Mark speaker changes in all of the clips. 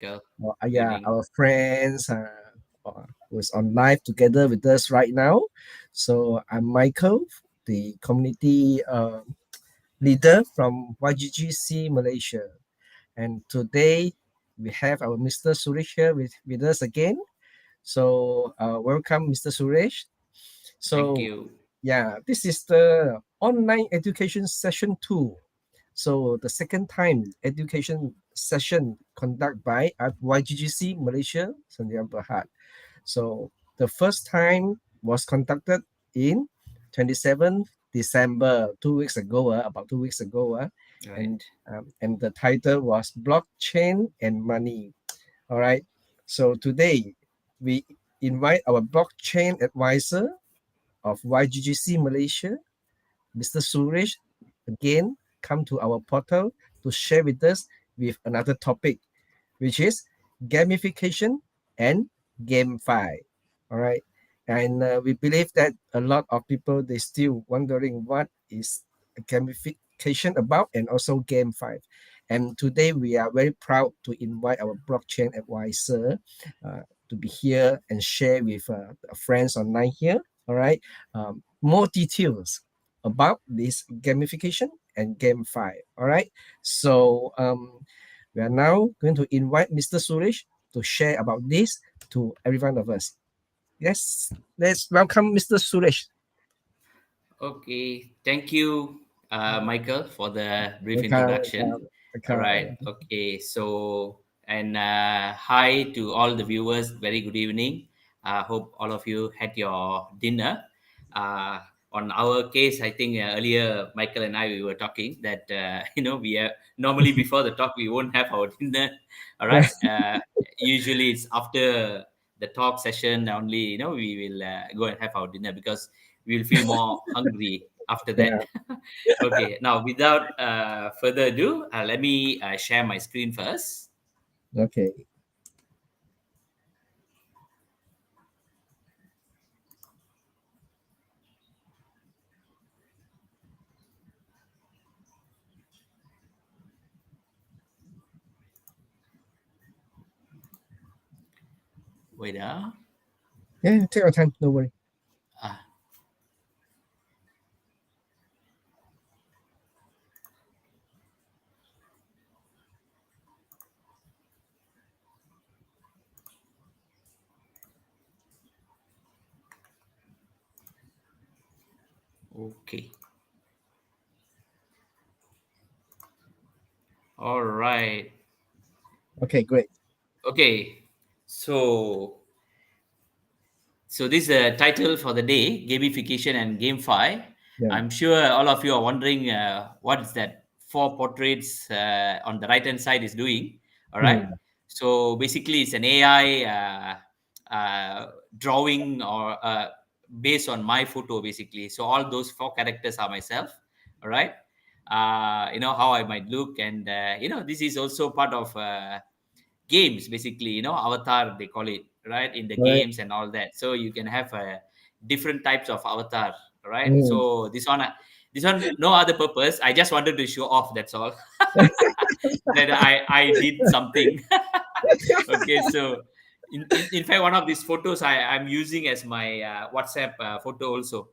Speaker 1: Michael. Good
Speaker 2: Yeah,
Speaker 1: evening.
Speaker 2: our friends who's on live together with us right now. So I'm Michael, the community leader from YGGC Malaysia. And today we have our Mr. Suresh here with us again. So welcome, Mr. Suresh.
Speaker 1: Thank
Speaker 2: So
Speaker 1: you.
Speaker 2: yeah, this is the online education session 2. So the second time education session conducted by at YGGC Malaysia, Sdn Berhad. So the first time was conducted in 27th December, 2 weeks ago, about 2 weeks ago, and
Speaker 1: Right.
Speaker 2: and the title was Blockchain and Money. All right. So today we invite our blockchain advisor of YGGC Malaysia, Mr. Suresh, again come to our portal to share with us with another topic, which is gamification and GameFi. All right. And we believe that a lot of people, they still wondering what is gamification about and also GameFi. And today we are very proud to invite our blockchain advisor to be here and share with friends online here. All right. More details about this gamification and GameFi. All right. So we are now going to invite Mr. Suresh to share about this to every one of us. Yes, let's welcome Mr. Suresh.
Speaker 1: Okay. Thank you, Michael, for the brief
Speaker 2: Welcome,
Speaker 1: introduction.
Speaker 2: welcome,
Speaker 1: All right.
Speaker 2: welcome.
Speaker 1: Okay. So, and hi to all the viewers. Very good evening. I hope all of you had your dinner. Uh, on our case, I think earlier Michael and I we were talking that we are normally before the talk we won't have our dinner. All right. Usually it's after the talk session only. We will go and have our dinner because we'll feel more hungry after
Speaker 2: Yeah,
Speaker 1: that. Okay, now without further ado, let me share my screen first.
Speaker 2: okay.
Speaker 1: Wait,
Speaker 2: Yeah, take your time, no worry.
Speaker 1: ah, okay, all right,
Speaker 2: Okay, great.
Speaker 1: okay. So, this is a title for the day: gamification and GameFi.
Speaker 2: Yeah.
Speaker 1: I'm sure all of you are wondering what is that four portraits on the right hand side is doing. All right.
Speaker 2: Hmm.
Speaker 1: So basically, it's an AI drawing or based on my photo, basically. So all those four characters are myself. All right. How I might look, and this is also part of games, basically. Avatar they call it, right, in the
Speaker 2: All right.
Speaker 1: games and all that. So you can have different types of avatar, right?
Speaker 2: Hmm.
Speaker 1: So this one no other purpose, I just wanted to show off, that's all. That I did something. Okay, so in fact one of these photos I'm using as my WhatsApp photo also.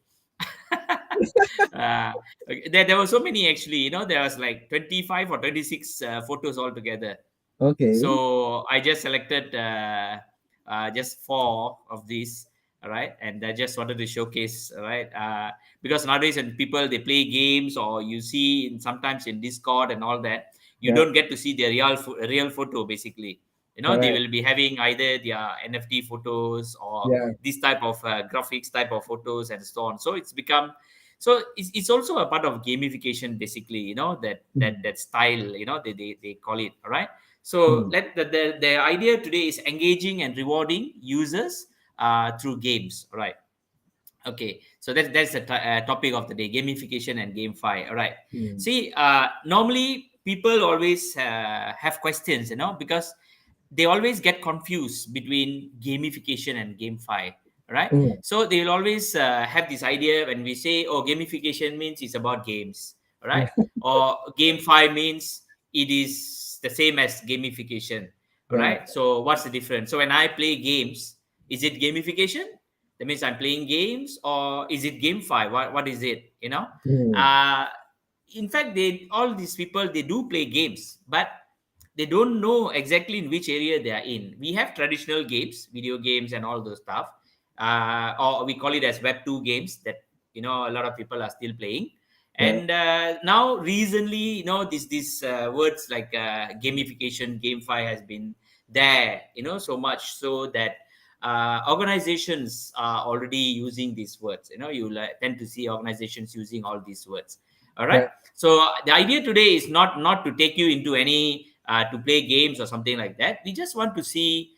Speaker 1: uh, okay, there were so many, actually. There was like 25 or 26 photos altogether.
Speaker 2: Okay.
Speaker 1: So I just selected just four of these, all right, and I just wanted to showcase, all right, because nowadays when people they play games, or you see sometimes in Discord and all that, you
Speaker 2: Yeah.
Speaker 1: don't get to see their real photo, basically. They
Speaker 2: Correct.
Speaker 1: will be having either their NFT photos or
Speaker 2: Yeah.
Speaker 1: this type of graphics type of photos and so on. So it's also a part of gamification, basically.
Speaker 2: Hmm.
Speaker 1: That style, they call it, all right. So
Speaker 2: Hmm.
Speaker 1: the idea today is engaging and rewarding users through games. All right. Okay. So that's the topic of the day: gamification and GameFi. All right.
Speaker 2: Hmm.
Speaker 1: See, normally people always have questions, because they always get confused between gamification and GameFi. Right.
Speaker 2: Hmm.
Speaker 1: So they will always have this idea when we say, "Oh, gamification means it's about games." All right. Or GameFi means it is the same as gamification. All
Speaker 2: Yeah.
Speaker 1: right. So what's the difference? So when I play games, is it gamification? That means I'm playing games, or is it GameFi? What is it?
Speaker 2: Mm.
Speaker 1: Uh, in fact, they all these people, they do play games, but they don't know exactly in which area they are in. We have traditional games, video games, and all those stuff, or we call it as Web 2 games that a lot of people are still playing.
Speaker 2: Yeah.
Speaker 1: And now recently, these words like gamification, GameFi has been there, so much so that organizations are already using these words. You tend to see organizations using all these words. All right.
Speaker 2: Yeah.
Speaker 1: So the idea today is not to take you into any to play games or something like that. We just want to see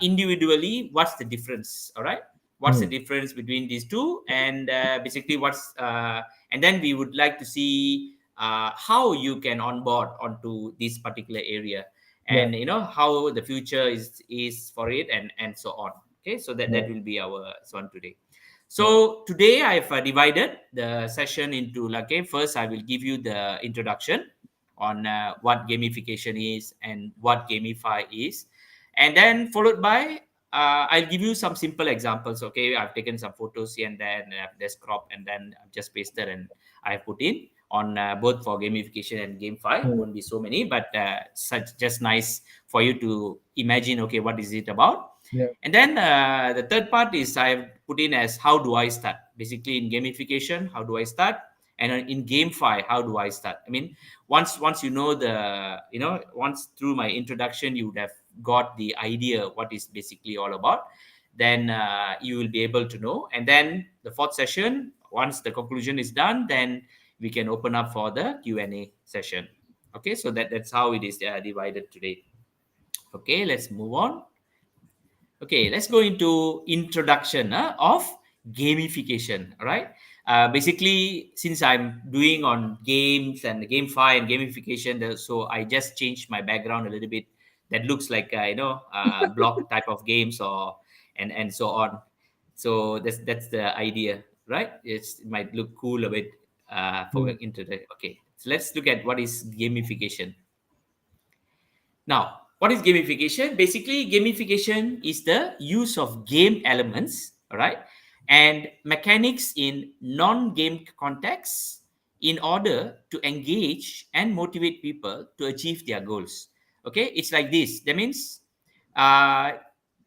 Speaker 1: individually what's the difference. All right. What's the
Speaker 2: Mm.
Speaker 1: difference between these two, and basically and then we would like to see how you can onboard onto this particular area,
Speaker 2: Yeah.
Speaker 1: and how the future is for it, and so on. Okay, so that
Speaker 2: Yeah.
Speaker 1: will be our one today.
Speaker 2: Yeah.
Speaker 1: So today I've divided the session into, like, okay, first I will give you the introduction on what gamification is and what Gamify is, and then followed by I'll give you some simple examples. Okay, I've taken some photos here and there, and I've just cropped and then I've just pasted and I've put in on both for gamification and GameFi.
Speaker 2: Mm.
Speaker 1: Won't be so many, but such just nice for you to imagine. Okay, what is it about?
Speaker 2: Yeah.
Speaker 1: And then the third part is I've put in as how do I start? Basically, in gamification, how do I start? And in GameFi, how do I start? I mean, once once through my introduction, you would have got the idea what is basically all about. Then you will be able to know. And then the fourth session, once the conclusion is done, then we can open up for the Q&A session. Okay, so that's how it is divided today. Okay, let's move on. Okay, let's go into introduction of gamification. All right. Basically, since I'm doing on games and GameFi and gamification, so I just changed my background a little bit. That looks like block type of games, or and so on. So that's the idea, right? It might look cool a bit for
Speaker 2: Mm.
Speaker 1: into the. Okay, so let's look at what is gamification. Now, what is gamification? Basically, gamification is the use of game elements, all right, and mechanics in non-game contexts in order to engage and motivate people to achieve their goals. Okay, it's like this. That means, uh,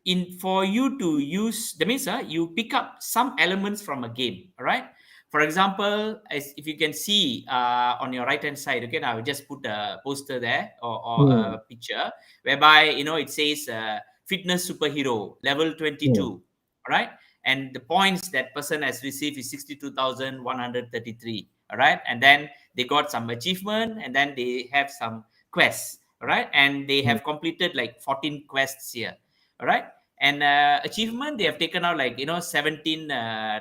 Speaker 1: in for you to use, that means you pick up some elements from a game. All right. For example, as if you can see on your right hand side, okay, now I will just put a poster there, or
Speaker 2: Mm.
Speaker 1: a picture whereby it says fitness superhero level
Speaker 2: Mm.
Speaker 1: 22. All right. And the points that person has received is 62,133. All right. And then they got some achievement, and then they have some quests. All right. And they
Speaker 2: Mm.
Speaker 1: have completed like 14 quests here. All right. And achievement, they have taken out like 17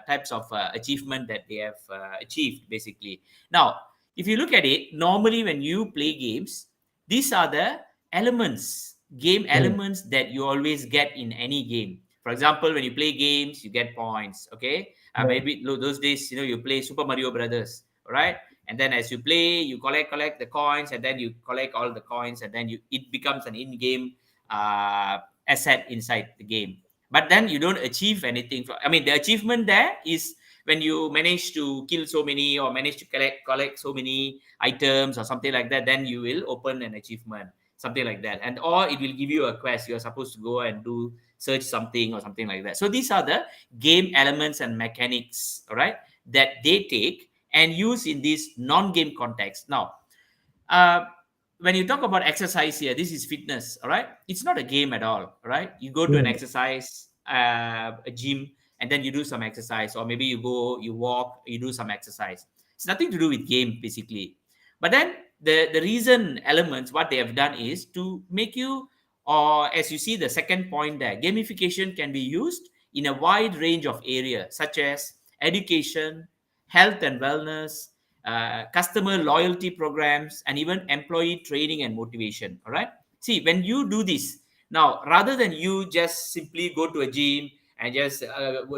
Speaker 1: types of achievement that they have achieved, basically. Now, if you look at it, normally when you play games, these are the elements, game
Speaker 2: Mm.
Speaker 1: elements that you always get in any game. For example, when you play games, you get points. Okay,
Speaker 2: Yeah.
Speaker 1: maybe those days, you play Super Mario Brothers, right? And then as you play, you collect the coins, and then you collect all the coins, and then it becomes an in-game uh, asset inside the game. But then you don't achieve anything. I mean, the achievement there is when you manage to kill so many, or manage to collect so many items or something like that. Then you will open an achievement, something like that, and or it will give you a quest. You are supposed to go and do search something or something like that. So these are the game elements and mechanics, all right, that they take and use in this non-game context. Now, uh, when you talk about exercise here, this is fitness, all right? It's not a game at all right? You go to an
Speaker 2: Mm.
Speaker 1: exercise, a gym, and then you do some exercise, or maybe you go, you walk, you do some exercise. It's nothing to do with game, basically. But then the reason elements, what they have done is to make you, or as you see the second point there, gamification can be used in a wide range of areas, such as education, health and wellness, customer loyalty programs, and even employee training and motivation. All right. See, when you do this, now rather than you just simply go to a gym and just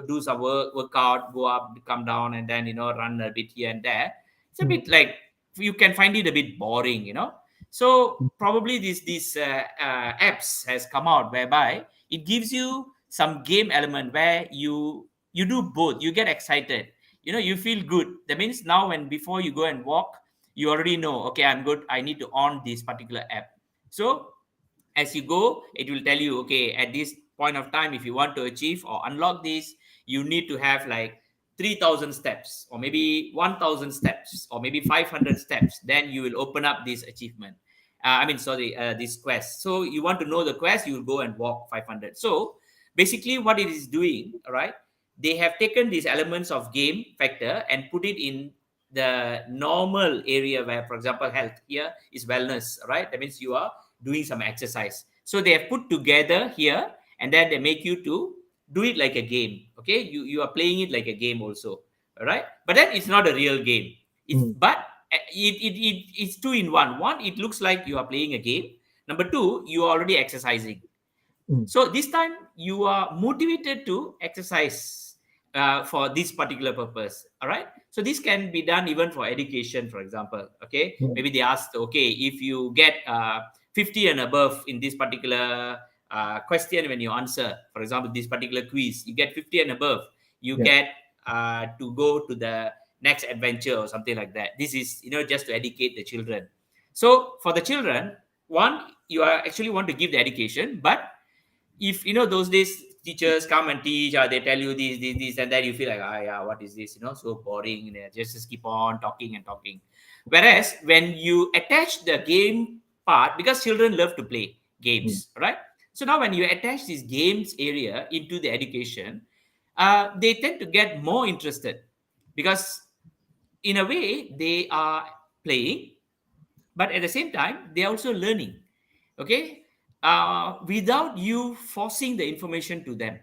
Speaker 1: do some workout, go up, come down, and then run a bit here and there, it's a
Speaker 2: Mm.
Speaker 1: bit like, you can find it a bit boring. So probably these apps has come out whereby it gives you some game element where you do both. You get excited, you feel good. That means now when before you go and walk, you already know, okay, I'm good, I need to on this particular app. So as you go, it will tell you, okay, at this point of time, if you want to achieve or unlock this, you need to have like 3,000 steps, or maybe 1,000 steps, or maybe 500 steps. Then you will open up this achievement. Sorry, this quest. So you want to know the quest, you will go and walk 500. So basically what it is doing, all right, they have taken these elements of game factor and put it in the normal area where, for example, health here is wellness, right? That means you are doing some exercise. So they have put together here, and then they make you to do it like a game. Okay, you are playing it like a game also, all right? But then it's not a real game. It's
Speaker 2: mm,
Speaker 1: but it's two in one. One, it looks like you are playing a game. Number two, you are already exercising.
Speaker 2: mm,
Speaker 1: So this time you are motivated to exercise for this particular purpose. All right. So this can be done even for education, for example. Okay.
Speaker 2: mm,
Speaker 1: Maybe they asked, okay, if you get 50 and above in this particular question when you answer, for example, this particular quiz, you get 50 and above, you
Speaker 2: yeah.
Speaker 1: get to go to the next adventure or something like that. This is, just to educate the children. So for the children, one, you are actually want to give the education, but if those days teachers come and teach, they tell you this, and then you feel like, yeah, what is this, so boring, just keep on talking and talking. Whereas when you attach the game part, because children love to play
Speaker 2: Mm,
Speaker 1: games, right? So now when you attach this games area into the education, they tend to get more interested, because in a way they are playing, but at the same time they are also learning. Okay, without you forcing the information to them,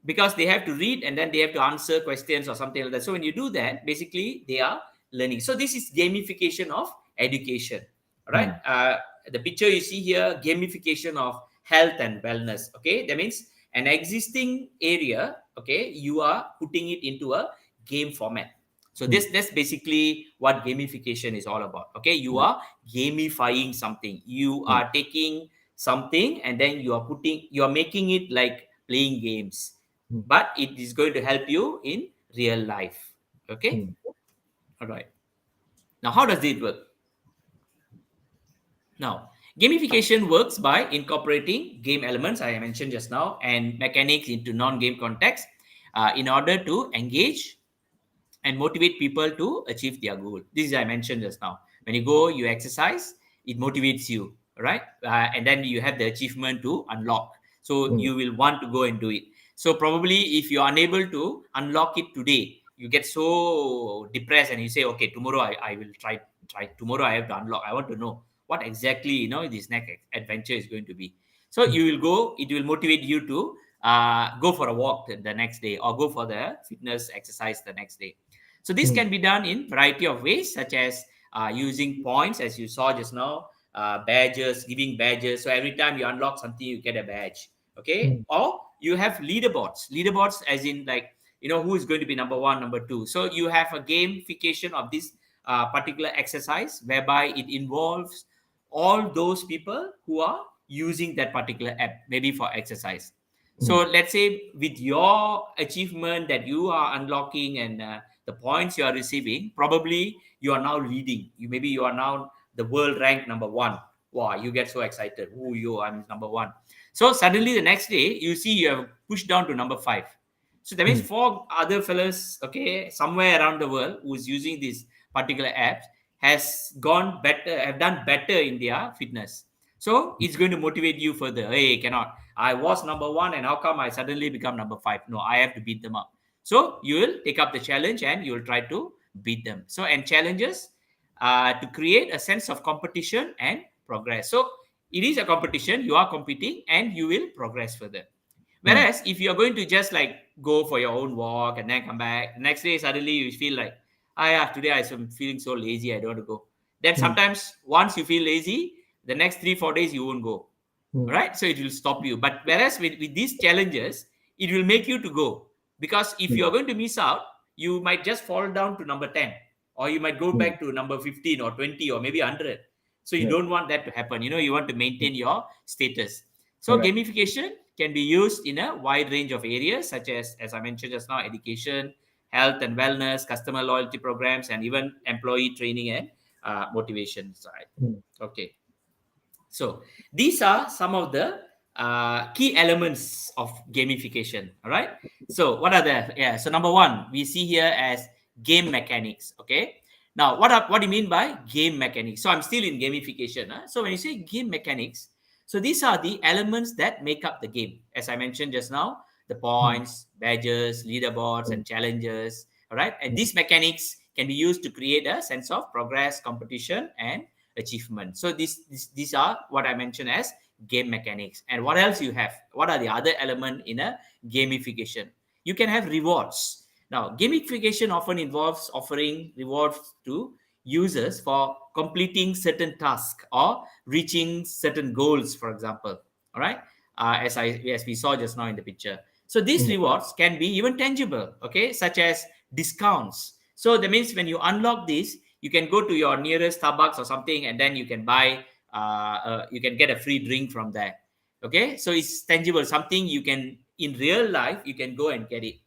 Speaker 1: because they have to read and then they have to answer questions or something like that. So when you do that, basically they are learning. So this is gamification of education. All right.
Speaker 2: mm,
Speaker 1: The picture you see here, gamification of health and wellness. Okay, that means an existing area, okay, you are putting it into a game format. So
Speaker 2: mm,
Speaker 1: that's basically what gamification is all about. Okay, you
Speaker 2: yeah.
Speaker 1: are gamifying something, you
Speaker 2: Mm,
Speaker 1: are taking something and then you are making it like playing games,
Speaker 2: mm,
Speaker 1: but it is going to help you in real life. Okay.
Speaker 2: mm,
Speaker 1: All right. Now how does it work? Now gamification works by incorporating game elements I mentioned just now and mechanics into non-game context, in order to engage and motivate people to achieve their goal. This is I mentioned just now. When you go, you exercise, it motivates you, right? And then you have the achievement to unlock. So
Speaker 2: mm,
Speaker 1: you will want to go and do it. So probably if you are unable to unlock it today, you get so depressed and you say, okay, tomorrow I will try. Tomorrow I have to unlock. I want to know what exactly this next adventure is going to be. So
Speaker 2: mm,
Speaker 1: you will go. It will motivate you to go for a walk the next day, or go for the fitness exercise the next day. So this
Speaker 2: mm,
Speaker 1: can be done in variety of ways, such as using points, as you saw just now, badges, giving badges. So every time you unlock something, you get a badge. Okay,
Speaker 2: mm,
Speaker 1: or you have leaderboards. Leaderboards, as in like who is going to be number one, number two. So you have a gamification of this particular exercise, whereby it involves all those people who are using that particular app, maybe for exercise. So
Speaker 2: mm,
Speaker 1: let's say with your achievement that you are unlocking and the points you are receiving, probably you are now leading. You are now the world rank number one. Wow, you get so excited. Oh, I'm number one. So suddenly the next day you see you have pushed down to number five. So that means
Speaker 2: mm,
Speaker 1: four other fellas, okay, somewhere around the world who's using this particular apps has gone better, have done better in their fitness. So it's going to motivate you further. Hey, cannot. I was number one, and how come I suddenly become number five? No, I have to beat them up. So you will take up the challenge and you will try to beat them. So and challenges to create a sense of competition and progress. So it is a competition. You are competing and you will progress further.
Speaker 2: mm,
Speaker 1: Whereas if you're going to just like go for your own walk and then come back, next day suddenly you feel like, yeah, today I'm feeling so lazy, I don't want to go. Then
Speaker 2: mm,
Speaker 1: sometimes once you feel lazy, the next 3 4 days you won't go.
Speaker 2: mm,
Speaker 1: Right? So it will stop you. But whereas with these challenges, it will make you to go. Because if
Speaker 2: mm,
Speaker 1: you are going to miss out, you might just fall down to number 10, or you might go
Speaker 2: mm,
Speaker 1: back to number 15 or 20 or maybe 100. So you
Speaker 2: Yeah.
Speaker 1: don't want that to happen. You want to maintain your status. So
Speaker 2: Correct.
Speaker 1: gamification can be used in a wide range of areas, such as I mentioned just now, education, health and wellness, customer loyalty programs, and even employee training and motivation side.
Speaker 2: Mm.
Speaker 1: Okay. So these are some of the key elements of gamification. All right. So what are the, yeah? So number one, we see here as game mechanics. Okay. Now, what do you mean by game mechanics? So I'm still in gamification. So when you say game mechanics, so these are the elements that make up the game. As I mentioned just now, the
Speaker 2: Mm.
Speaker 1: points, badges, leaderboards,
Speaker 2: Mm.
Speaker 1: and challenges. All right. And
Speaker 2: Mm.
Speaker 1: these mechanics can be used to create a sense of progress, competition, and achievement. So these are what I mentioned as game mechanics. And what else you have? What are the other element in a gamification? You can have rewards. Now, gamification often involves offering rewards to users for completing certain tasks or reaching certain goals, for example. All right, as we saw just now in the picture. So these
Speaker 2: Mm.
Speaker 1: rewards can be even tangible, okay, such as discounts. So that means when you unlock this, you can go to your nearest Starbucks or something, and then you can buy, you can get a free drink from there. Okay, so it's tangible, something you can in real life you can go and get it.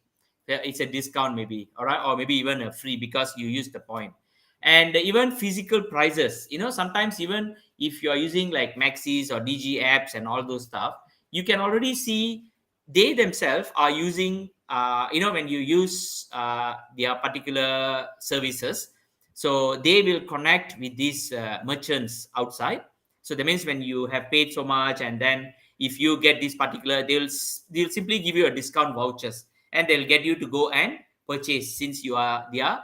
Speaker 1: It's a discount maybe, all right, or maybe even a free because you use the point. And even physical prizes, sometimes even if you are using like Maxis or DG apps and all those stuff, you can already see they themselves are using, when you use their particular services, so they will connect with these merchants outside. So that means when you have paid so much, and then if you get this particular, they'll simply give you a discount vouchers, and they'll get you to go and purchase, since you are their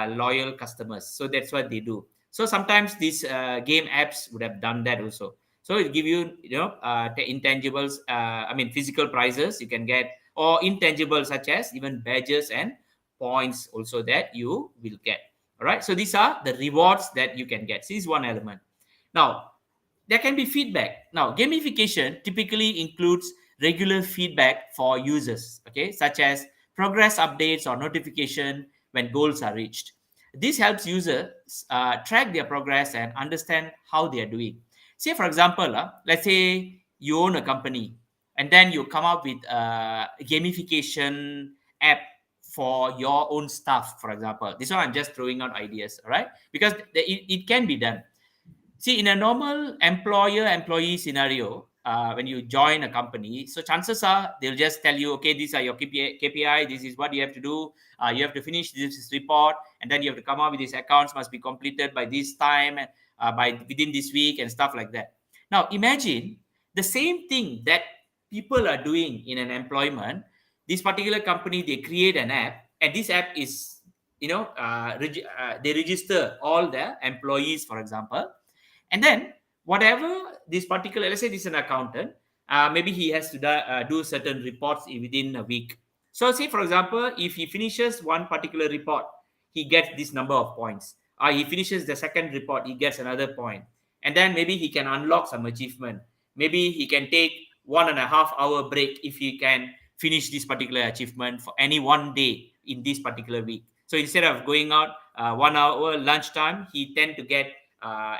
Speaker 1: loyal customers. So that's what they do. So sometimes these game apps would have done that also. So it give you, intangibles, I mean physical prizes you can get, or intangible such as even badges and points also that you will get. All right, so these are the rewards that you can get. This is one element. Now, there can be feedback. Now, gamification typically includes regular feedback for users, okay, such as progress updates or notification when goals are reached. This helps users track their progress and understand how they are doing. Say, for example, let's say you own a company, and then you come up with a gamification app for your own staff, for example. This one I'm just throwing out ideas, all right? Because it can be done. See, in a normal employer-employee scenario, when you join a company, so chances are they'll just tell you, okay, these are your KPI, this is what you have to do. You have to finish this report, and then you have to come up with these accounts must be completed by this time, by within this week, and stuff like that. Now, imagine the same thing that people are doing in an employment. This particular company, they create an app, and this app is, they register all their employees, for example, and then whatever this particular, let's say this is an accountant, maybe he has to do certain reports within a week. So say for example, if he finishes one particular report, he gets this number of points. He finishes the second report, he gets another point. And then maybe he can unlock some achievement. Maybe he can take 1.5 hour break if he can finish this particular achievement for any one day in this particular week. So instead of going out 1 hour lunchtime, he tend to get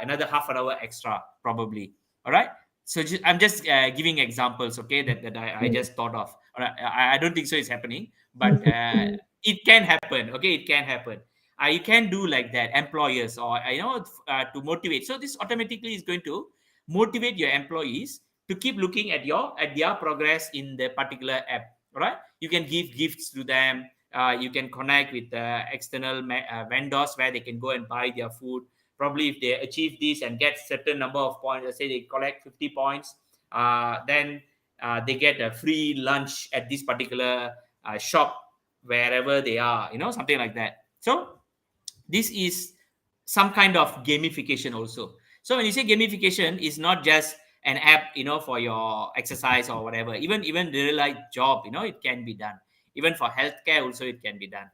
Speaker 1: another half an hour extra probably. All right, so I'm just giving examples, okay, that I
Speaker 2: Mm.
Speaker 1: just thought of. All right, I don't think so it's happening, but it can happen, okay, it can happen. You can do like that, employers, or to motivate. So this automatically is going to motivate your employees to keep looking at their progress in the particular app. All right, you can give gifts to them. You can connect with external vendors where they can go and buy their food. Probably if they achieve this and get certain number of points, let's say they collect 50 points, then they get a free lunch at this particular shop wherever they are, something like that. So this is some kind of gamification also. So when you say gamification, is not just an app, for your exercise or whatever. Even real life job, it can be done. Even for healthcare also it can be done.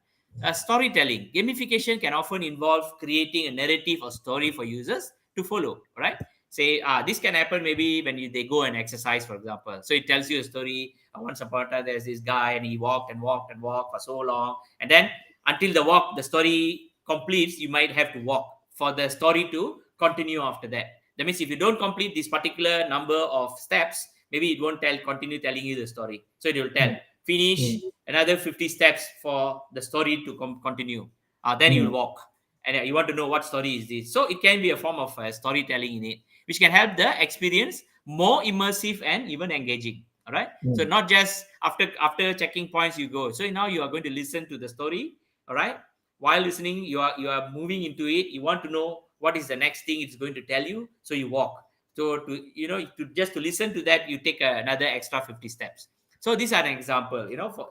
Speaker 1: Storytelling gamification can often involve creating a narrative or story for users to follow, right? Say this can happen maybe when they go and exercise, for example. So it tells you a story. Once upon a time there's this guy, and he walked and walked and walked for so long, and then until the story completes, you might have to walk for the story to continue after that. That means if you don't complete this particular number of steps, maybe it won't continue telling you the story. So it will tell,
Speaker 2: mm,
Speaker 1: finish
Speaker 2: mm,
Speaker 1: another 50 steps for the story to continue. Then you will
Speaker 2: mm,
Speaker 1: walk. And you want to know what story is this. So it can be a form of storytelling in it, which can help the experience more immersive and even engaging. All right. So
Speaker 2: mm,
Speaker 1: not just after checking points you go. So now you are going to listen to the story. All right. While listening, you are moving into it. You want to know what is the next thing it's going to tell you. So you walk. So to just to listen to that, you take another extra 50 steps. So these are an example, for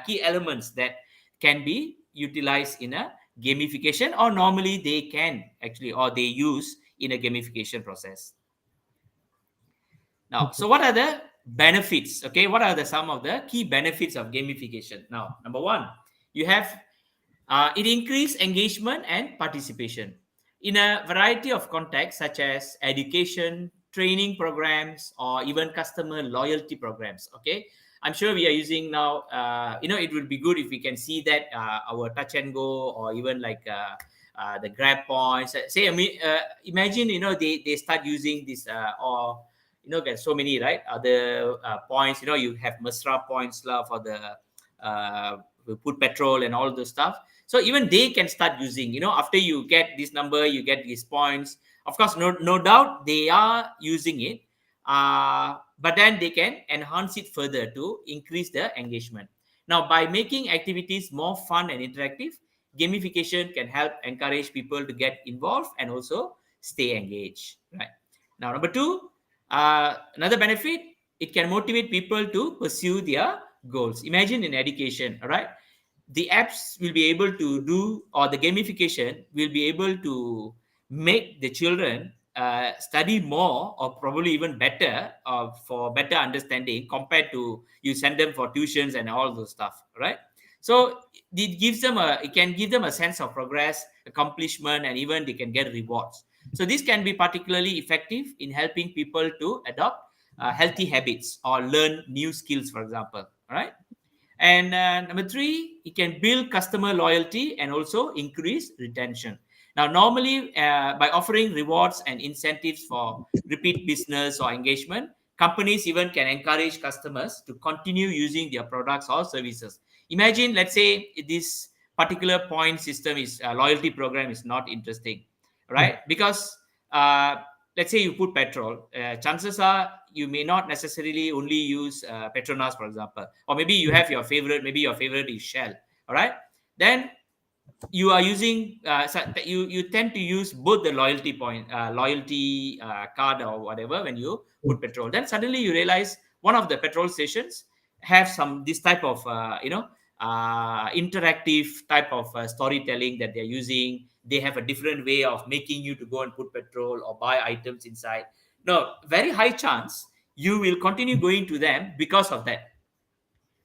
Speaker 1: key elements that can be utilized in a gamification, or normally they can actually, or they use in a gamification process. Now,
Speaker 2: okay.
Speaker 1: so what are the benefits? Okay, what are the some of the key benefits of gamification? Now, number one, you have it increase engagement and participation in a variety of contexts such as education, training programs, or even customer loyalty programs. Okay, I'm sure we are using now. It would be good if we can see that our touch and go, or even like the grab points. Say, I mean, imagine they start using this or get so many right other points. You have Mesra points lah for the uh, put petrol and all the stuff. So even they can start using, after you get this number, you get these points. Of course, no doubt they are using it, but then they can enhance it further to increase the engagement. Now, by making activities more fun and interactive, gamification can help encourage people to get involved and also stay engaged. Right. Now, number two, another benefit, it can motivate people to pursue their goals. Imagine in education, all right, the apps will be able to do, or the gamification will be able to make the children study more, or probably even better, for better understanding, compared to you send them for tuitions and all those stuff, right? So it can give them a sense of progress, accomplishment, and even they can get rewards. So this can be particularly effective in helping people to adopt healthy habits or learn new skills, for example. All right. And number three, it can build customer loyalty and also increase retention. Now, normally, by offering rewards and incentives for repeat business or engagement, companies even can encourage customers to continue using their products or services. Imagine, let's say, this particular point system is loyalty program is not interesting,
Speaker 2: Mm,
Speaker 1: right? Because uh, let's say you put petrol, chances are you may not necessarily only use Petronas, for example, or maybe you
Speaker 2: mm,
Speaker 1: have your favorite. Maybe your favorite is Shell. All right, then you are using you tend to use both the loyalty card or whatever when you
Speaker 2: mm,
Speaker 1: put petrol. Then suddenly you realize one of the petrol stations have some this type of interactive type of storytelling that they're using. They have a different way of making you to go and put petrol or buy items inside. No, very high chance you will continue going to them because of that.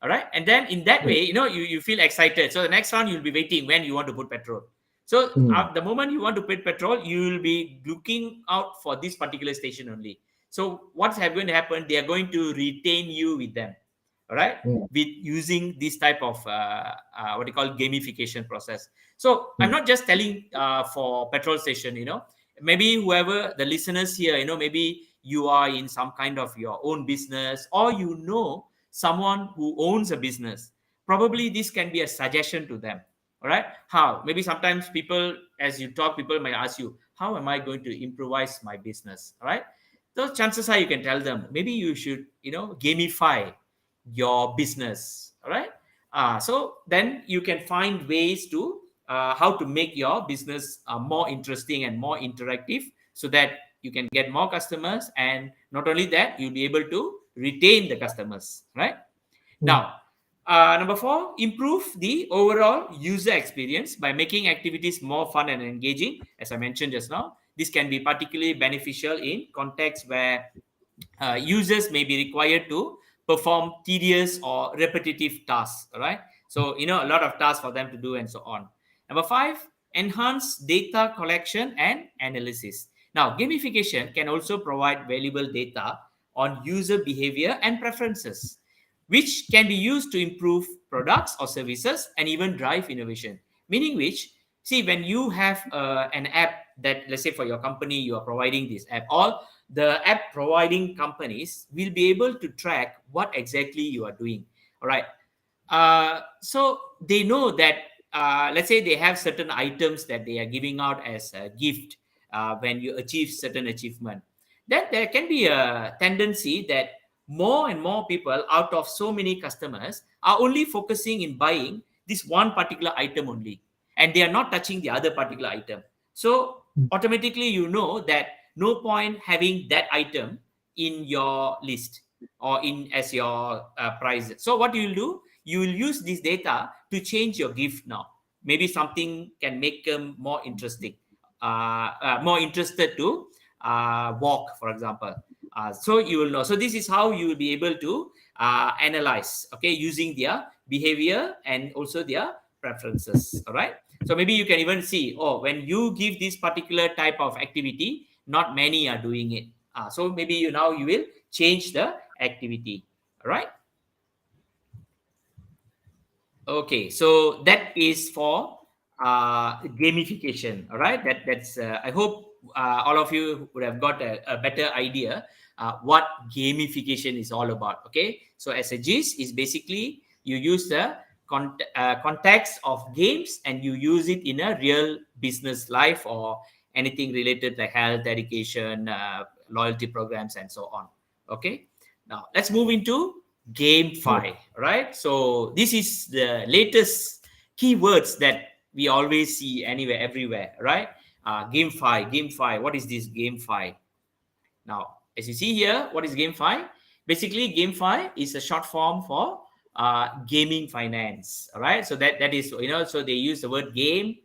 Speaker 1: All right. And then in that
Speaker 2: mm,
Speaker 1: way, you feel excited. So the next round, you'll be waiting when you want to put petrol. So
Speaker 2: mm,
Speaker 1: the moment you want to put petrol, you will be looking out for this particular station only. So what's going to happen? They are going to retain you with them. All right.
Speaker 2: mm,
Speaker 1: With using this type of what you call gamification process. So I'm
Speaker 2: mm,
Speaker 1: not just telling for petrol station, maybe whoever the listeners here, maybe you are in some kind of your own business, or someone who owns a business. Probably this can be a suggestion to them. All right. How? Maybe sometimes people, as you talk, people might ask you, how am I going to improvise my business? All right. Those chances are you can tell them, maybe you should, gamify your business. All right. So then you can find ways to how to make your business more interesting and more interactive, so that you can get more customers, and not only that, you'll be able to retain the customers, right?
Speaker 2: mm,
Speaker 1: Now, number four, improve the overall user experience by making activities more fun and engaging. As I mentioned just now, this can be particularly beneficial in contexts where users may be required to perform tedious or repetitive tasks. All right. So, a lot of tasks for them to do and so on. Number five, enhance data collection and analysis. Now, gamification can also provide valuable data on user behavior and preferences, which can be used to improve products or services and even drive innovation. Meaning which, See, when you have an app that, let's say for your company, you are providing this app, all the app providing companies will be able to track what exactly you are doing. All right. So they know that, let's say they have certain items that they are giving out as a gift when you achieve certain achievement. Then there can be a tendency that more and more people out of so many customers are only focusing in buying this one particular item only, and they are not touching the other particular item. So automatically you know that no point having that item in your list or in as your price. So what you will do, you will use this data to change your gift now. Maybe something can make them more interesting, more interested to walk, for example. So you will know. So this is how you will be able to analyze, okay, using their behavior and also their preferences. All right. So maybe you can even see, oh, when you give this particular type of activity, not many are doing it. So maybe you will change the activity. All right. Okay, so that is for gamification. All right, that's. I hope all of you would have got a better idea what gamification is all about. Okay, so as a gist is basically you use the context of games and you use it in a real business life or anything related like health, education, loyalty programs, and so on. Okay, now let's move into
Speaker 2: Yeah.
Speaker 1: GameFi, right? So this is the latest keywords that we always see anywhere, everywhere, right? GameFi, GameFi. What is this GameFi? Now, as you see here, what is GameFi? Basically, GameFi is a short form for gaming finance. All right, so that is, so they use the word game.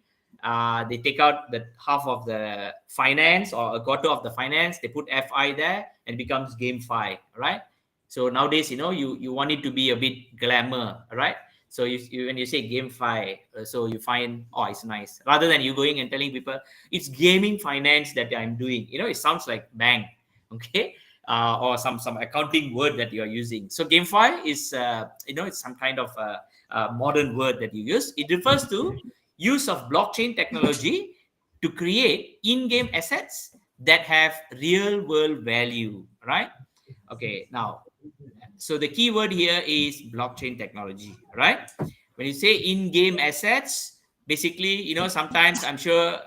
Speaker 1: They take out the half of the finance or a quarter of the finance. They put FI there and it becomes GameFi. All right. So nowadays, you want it to be a bit glamour, right? So when you say GameFi, so you find, oh, it's nice, rather than you going and telling people it's gaming finance that I'm doing. It sounds like bank, okay, or some accounting word that you are using. So GameFi is it's some kind of a modern word that you use. It refers to use of blockchain technology to create in-game assets that have real world value, right? Okay, now, so the key word here is blockchain technology, right? When you say in-game assets, basically, sometimes I'm sure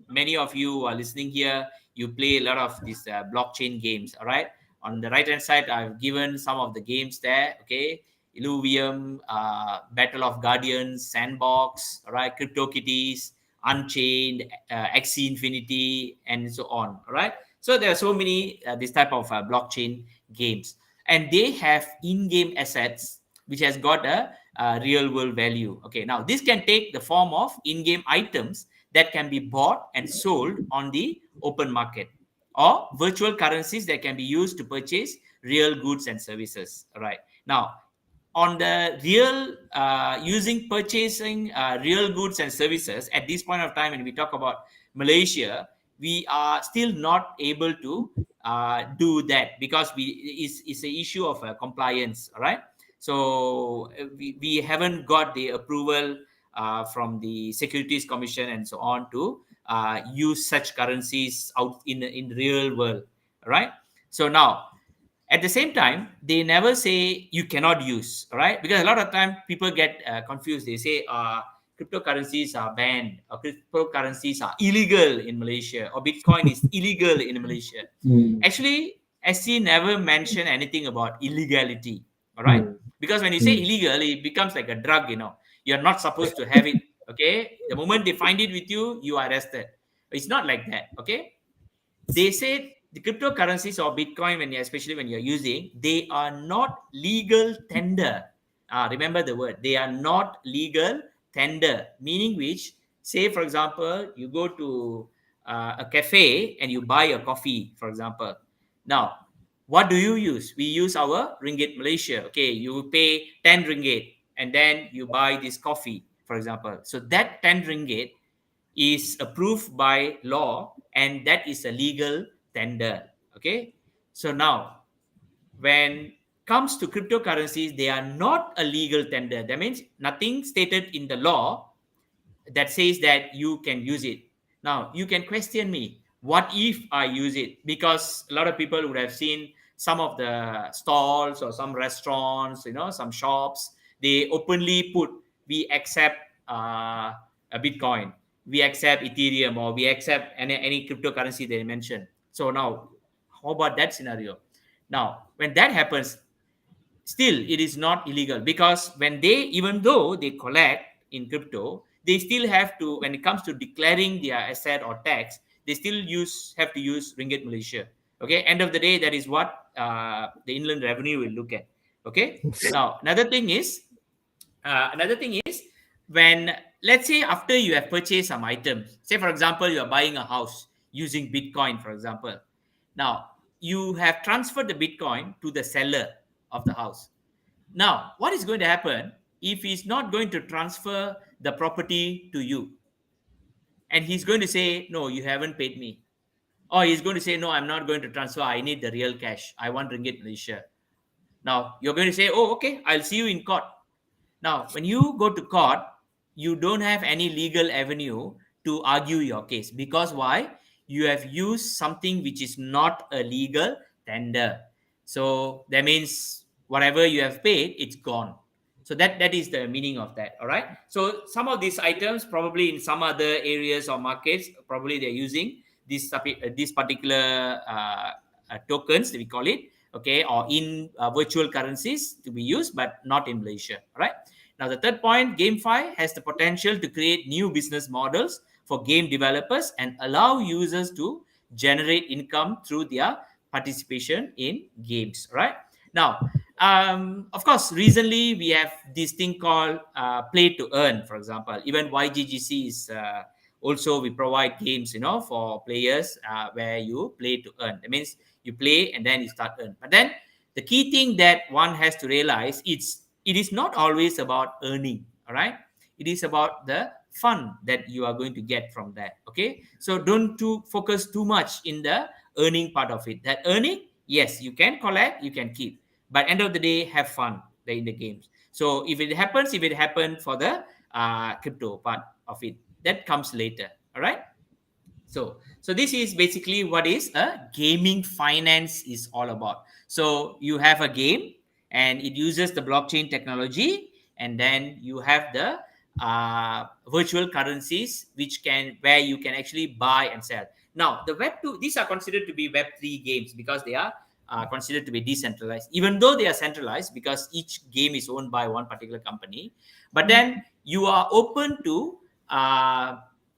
Speaker 1: many of you are listening here, you play a lot of these blockchain games, all right? On the right hand side, I've given some of the games there, okay? Illuvium, Battle of Guardians, Sandbox, all right? CryptoKitties, Unchained, Axie Infinity, and so on, all right? So there are so many this type of blockchain games, and they have in-game assets which has got a real world value. Okay, now this can take the form of in-game items that can be bought and sold on the open market, or virtual currencies that can be used to purchase real goods and services. All right, now on the real using purchasing real goods and services at this point of time, when we talk about Malaysia, we are still not able to do that because it's an issue of compliance. All right, so we haven't got the approval from the Securities Commission and so on to use such currencies out in real world. All right, so now at the same time, they never say you cannot use, all right? Because a lot of time people get confused. They say cryptocurrencies are banned, or cryptocurrencies are illegal in Malaysia, or Bitcoin is illegal in Malaysia.
Speaker 2: Mm,
Speaker 1: Actually, SC never mentioned anything about illegality, all right?
Speaker 2: mm,
Speaker 1: Because when you say
Speaker 2: mm,
Speaker 1: illegal, it becomes like a drug. You're not supposed to have it. Okay, the moment they find it with you, you are arrested. It's not like that. Okay, they say the cryptocurrencies or Bitcoin, especially when you're using, they are not legal tender. Remember the word. They are not legal tender, meaning which, say, for example, you go to a cafe and you buy a coffee, for example. Now, what do you use? We use our ringgit Malaysia. Okay, you pay 10 ringgit and then you buy this coffee, for example. So that 10 ringgit is approved by law and that is a legal tender. Okay, so now when comes to cryptocurrencies, they are not a legal tender. That means nothing stated in the law that says that you can use it. Now you can question me, what if I use it? Because a lot of people would have seen some of the stalls or some restaurants, some shops, they openly put, we accept a Bitcoin, we accept Ethereum, or we accept any cryptocurrency they mention. So now, how about that scenario? Now when that happens, still it is not illegal, because when they, even though they collect in crypto, they still have to, when it comes to declaring their asset or tax, they still have to use ringgit Malaysia. Okay, end of the day, that is what the inland revenue will look at. Okay, now another thing is, when, let's say, after you have purchased some items, say for example you are buying a house using Bitcoin, for example. Now you have transferred the Bitcoin to the seller of the house. Now, what is going to happen if he's not going to transfer the property to you, and he's going to say, no, you haven't paid me? Or he's going to say, no, I'm not going to transfer. I need the real cash. I want ringgit Malaysia. Now, you're going to say, oh, okay, I'll see you in court. Now, when you go to court, you don't have any legal avenue to argue your case, because why? You have used something which is not a legal tender. So that means whatever you have paid, it's gone. So that is the meaning of that. All right. So some of these items, probably in some other areas or markets, probably they're using this particular tokens, we call it, okay, or in virtual currencies to be used, but not in Malaysia. All right. Now, the third point, GameFi has the potential to create new business models for game developers and allow users to generate income through their participation in games. Right. Now, of course, recently we have this thing called play to earn, for example. Even YGGC is also, we provide games, for players where you play to earn. That means you play and then you start earn. But then the key thing that one has to realize, it is not always about earning. All right, it is about the fun that you are going to get from that. Okay, so don't focus too much in the earning part of it. That earning, yes, you can collect, you can keep, but end of the day, have fun in the games. So if it happened for the crypto part of it, that comes later. All right. So this is basically what is a gaming finance is all about. So you have a game and it uses the blockchain technology, and then you have the virtual currencies which can, where you can actually buy and sell. Now the web 2, these are considered to be web 3 games because they are considered to be decentralized, even though they are centralized because each game is owned by one particular company. But then you are open to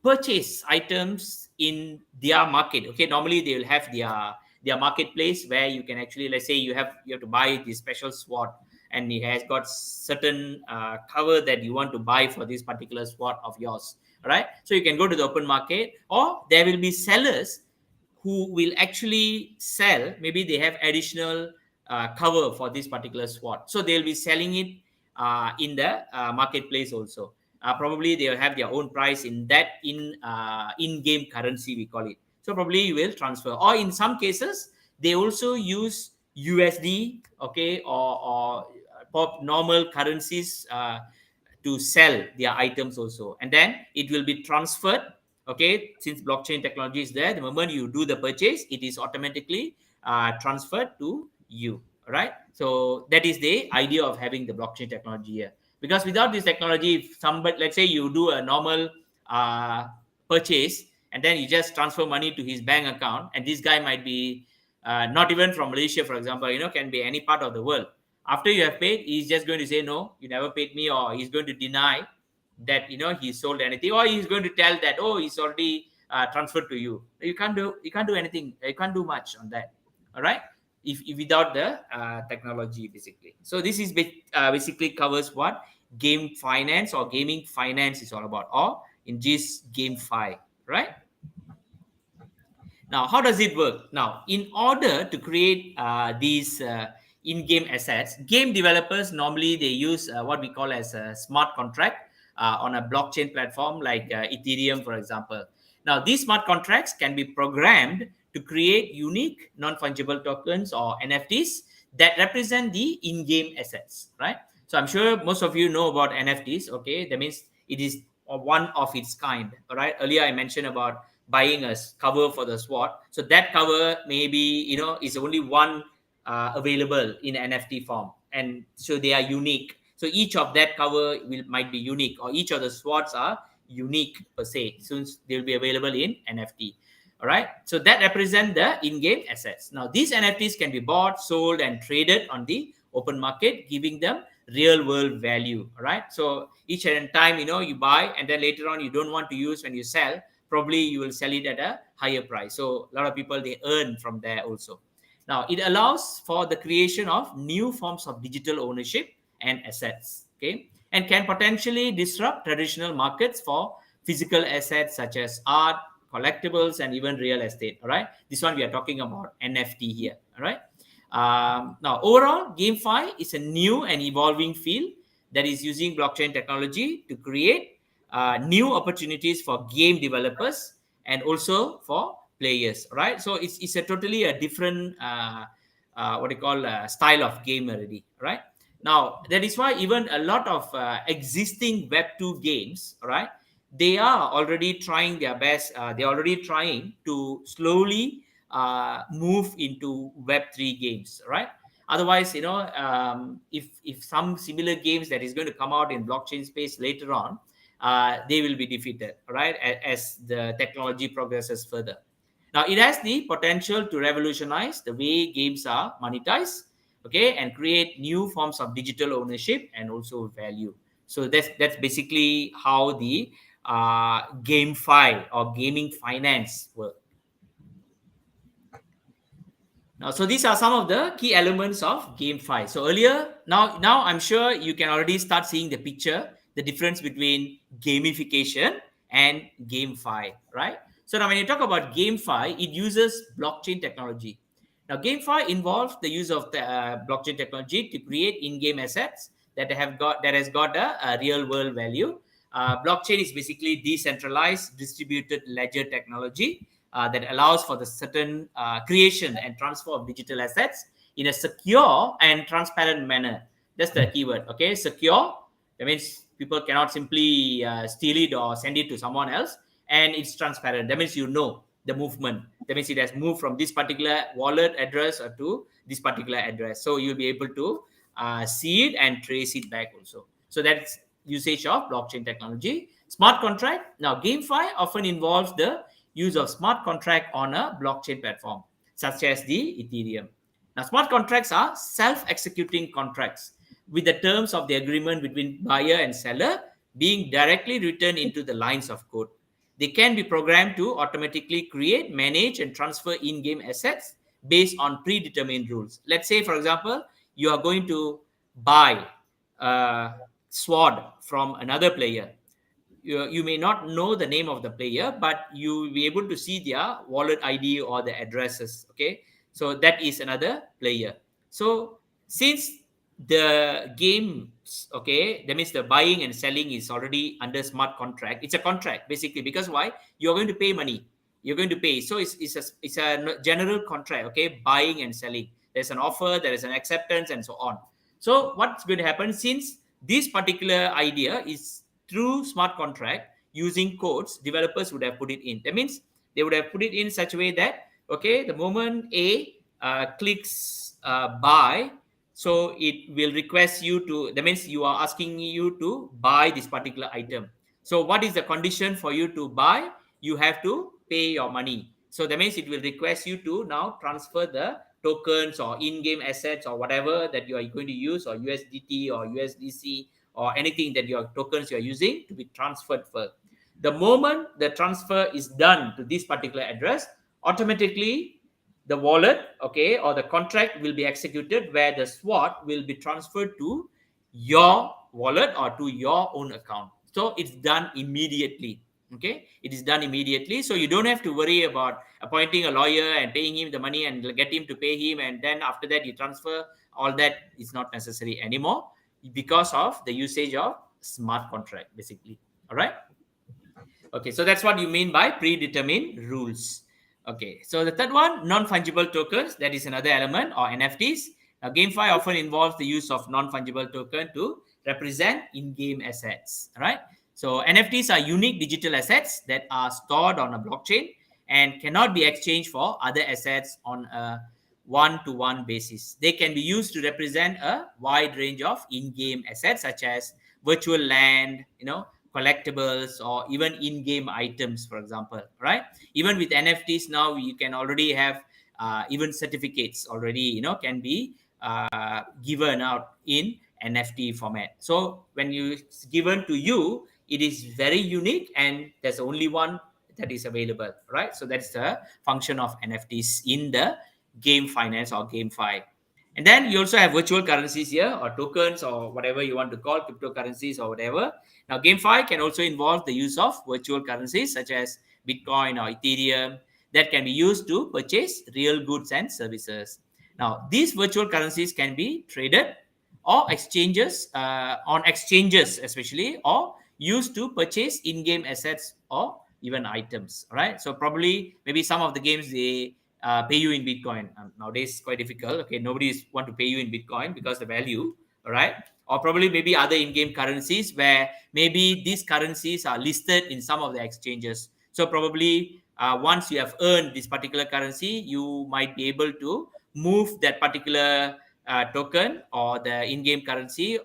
Speaker 1: purchase items in their market. Okay, normally they will have their marketplace where you can actually, let's say you have to buy this special sword, and it has got certain cover that you want to buy for this particular sword of yours. All right, so you can go to the open market, or there will be sellers who will actually sell. Maybe they have additional cover for this particular sword, so they'll be selling it in the marketplace also. Probably they'll have their own price in that in-game currency, we call it. So probably you will transfer, or in some cases they also use USD, okay, or pop normal currencies to sell their items also, and then it will be transferred. Okay, since blockchain technology is there, the moment you do the purchase, it is automatically transferred to you. Right. So that is the idea of having the blockchain technology here, because without this technology, if somebody, let's say you do a normal uh, purchase, and then you just transfer money to his bank account, and this guy might be not even from Malaysia, for example, can be any part of the world. After you have paid, he's just going to say, no, you never paid me, or he's going to deny that he sold anything, or he's going to tell that, oh, he's already transferred to you. You can't do anything, you can't do much on that. All right, if without the technology, basically. So this is basically covers what game finance or gaming finance is all about, or in this GameFi. Right. Now, how does it work? Now, in order to create these in-game assets, game developers normally they use what we call as a smart contract on a blockchain platform like Ethereum, for example. Now, these smart contracts can be programmed to create unique non-fungible tokens or NFTs that represent the in-game assets, right? So I'm sure most of you know about NFTs. Okay, that means it is or one of its kind. All right. Earlier I mentioned about buying a cover for the sword. So that cover maybe is only one available in NFT form, and so they are unique. So each of that cover might be unique, or each of the swords are unique per se, since they'll be available in NFT. All right. So that represent the in-game assets. Now these NFTs can be bought, sold, and traded on the open market, giving them real world value. All right. So each and time you buy, and then later on you don't want to use when you sell, probably you will sell it at a higher price. So a lot of people, they earn from there also. Now it allows for the creation of new forms of digital ownership and assets. Okay. And can potentially disrupt traditional markets for physical assets such as art, collectibles, and even real estate. All right. This one we are talking about NFT here. All right. Now, overall, GameFi is a new and evolving field that is using blockchain technology to create new opportunities for game developers and also for players. Right. So it's a totally a different what you call style of game already. Right. Now that is why even a lot of existing Web2 games, all right, they are already trying their best. They're already trying to slowly move into Web3 games, right? Otherwise, if some similar games that is going to come out in blockchain space later on, they will be defeated, right? As the technology progresses further. Now, it has the potential to revolutionize the way games are monetized, okay, and create new forms of digital ownership and also value. So that's basically how the GameFi or gaming finance work. Now, so these are some of the key elements of GameFi. So earlier, now I'm sure you can already start seeing the picture, the difference between gamification and GameFi, right? So now when you talk about GameFi, it uses blockchain technology. Now, GameFi involves the use of the blockchain technology to create in-game assets that has got a real world value. Blockchain is basically decentralized distributed ledger technology that allows for the certain creation and transfer of digital assets in a secure and transparent manner. That's the keyword. Okay, secure. That means people cannot simply steal it or send it to someone else, and it's transparent. That means the movement. That means it has moved from this particular wallet address or to this particular address. So you'll be able to see it and trace it back also. So that's usage of blockchain technology. Smart contract. Now, GameFi often involves the use of smart contract on a blockchain platform, such as the Ethereum. Now, smart contracts are self-executing contracts with the terms of the agreement between buyer and seller being directly written into the lines of code. They can be programmed to automatically create, manage, and transfer in-game assets based on predetermined rules. Let's say, for example, you are going to buy a sword from another player. You may not know the name of the player, but you will be able to see their wallet ID or the addresses. Okay, so that is another player. So since the games, okay, that means the buying and selling is already under smart contract. It's a contract basically, because why? You're going to pay money. You're going to pay. So it's a general contract. Okay, buying and selling. There's an offer, there is an acceptance, and so on. So what's going to happen, since this particular idea is through smart contract using codes, developers would have put it in. That means they would have put it in such a way that, okay, the moment A clicks buy, so it will request you to, that means you are asking you to buy this particular item. So what is the condition for you to buy? You have to pay your money. So that means it will request you to now transfer the tokens or in-game assets or whatever that you are going to use, or USDT or USDC or anything that your tokens you're using, to be transferred first. The moment the transfer is done to this particular address, automatically the wallet, okay, or the contract will be executed, where the sword will be transferred to your wallet or to your own account. So it's done immediately. Okay, it is done immediately. So you don't have to worry about appointing a lawyer and paying him the money and get him to pay him, and then after that you transfer. All that is not necessary anymore, because of the usage of smart contract basically. All right. Okay, so that's what you mean by predetermined rules. Okay, so the third one, non-fungible tokens, that is another element, or NFTs. Now, GameFi often involves the use of non-fungible token to represent in-game assets. All right. So NFTs are unique digital assets that are stored on a blockchain and cannot be exchanged for other assets on a one-to-one basis. They can be used to represent a wide range of in-game assets such as virtual land, collectibles, or even in-game items, for example, right? Even with NFTs now, you can already have even certificates already, can be given out in NFT format. So when you it's given to you, it is very unique and there's only one that is available, right? So that's the function of NFTs in the game finance or GameFi. And then you also have virtual currencies here, or tokens, or whatever you want to call cryptocurrencies or whatever. Now, GameFi can also involve the use of virtual currencies such as Bitcoin or Ethereum that can be used to purchase real goods and services. Now, these virtual currencies can be traded or exchanges on exchanges, especially, or used to purchase in-game assets or even items. Right. So probably maybe some of the games they pay you in Bitcoin. Nowadays, quite difficult. Okay, nobody's want to pay you in Bitcoin because the value. All right. Or probably maybe other in-game currencies where maybe these currencies are listed in some of the exchanges. So probably once you have earned this particular currency, you might be able to move that particular token or the in-game currency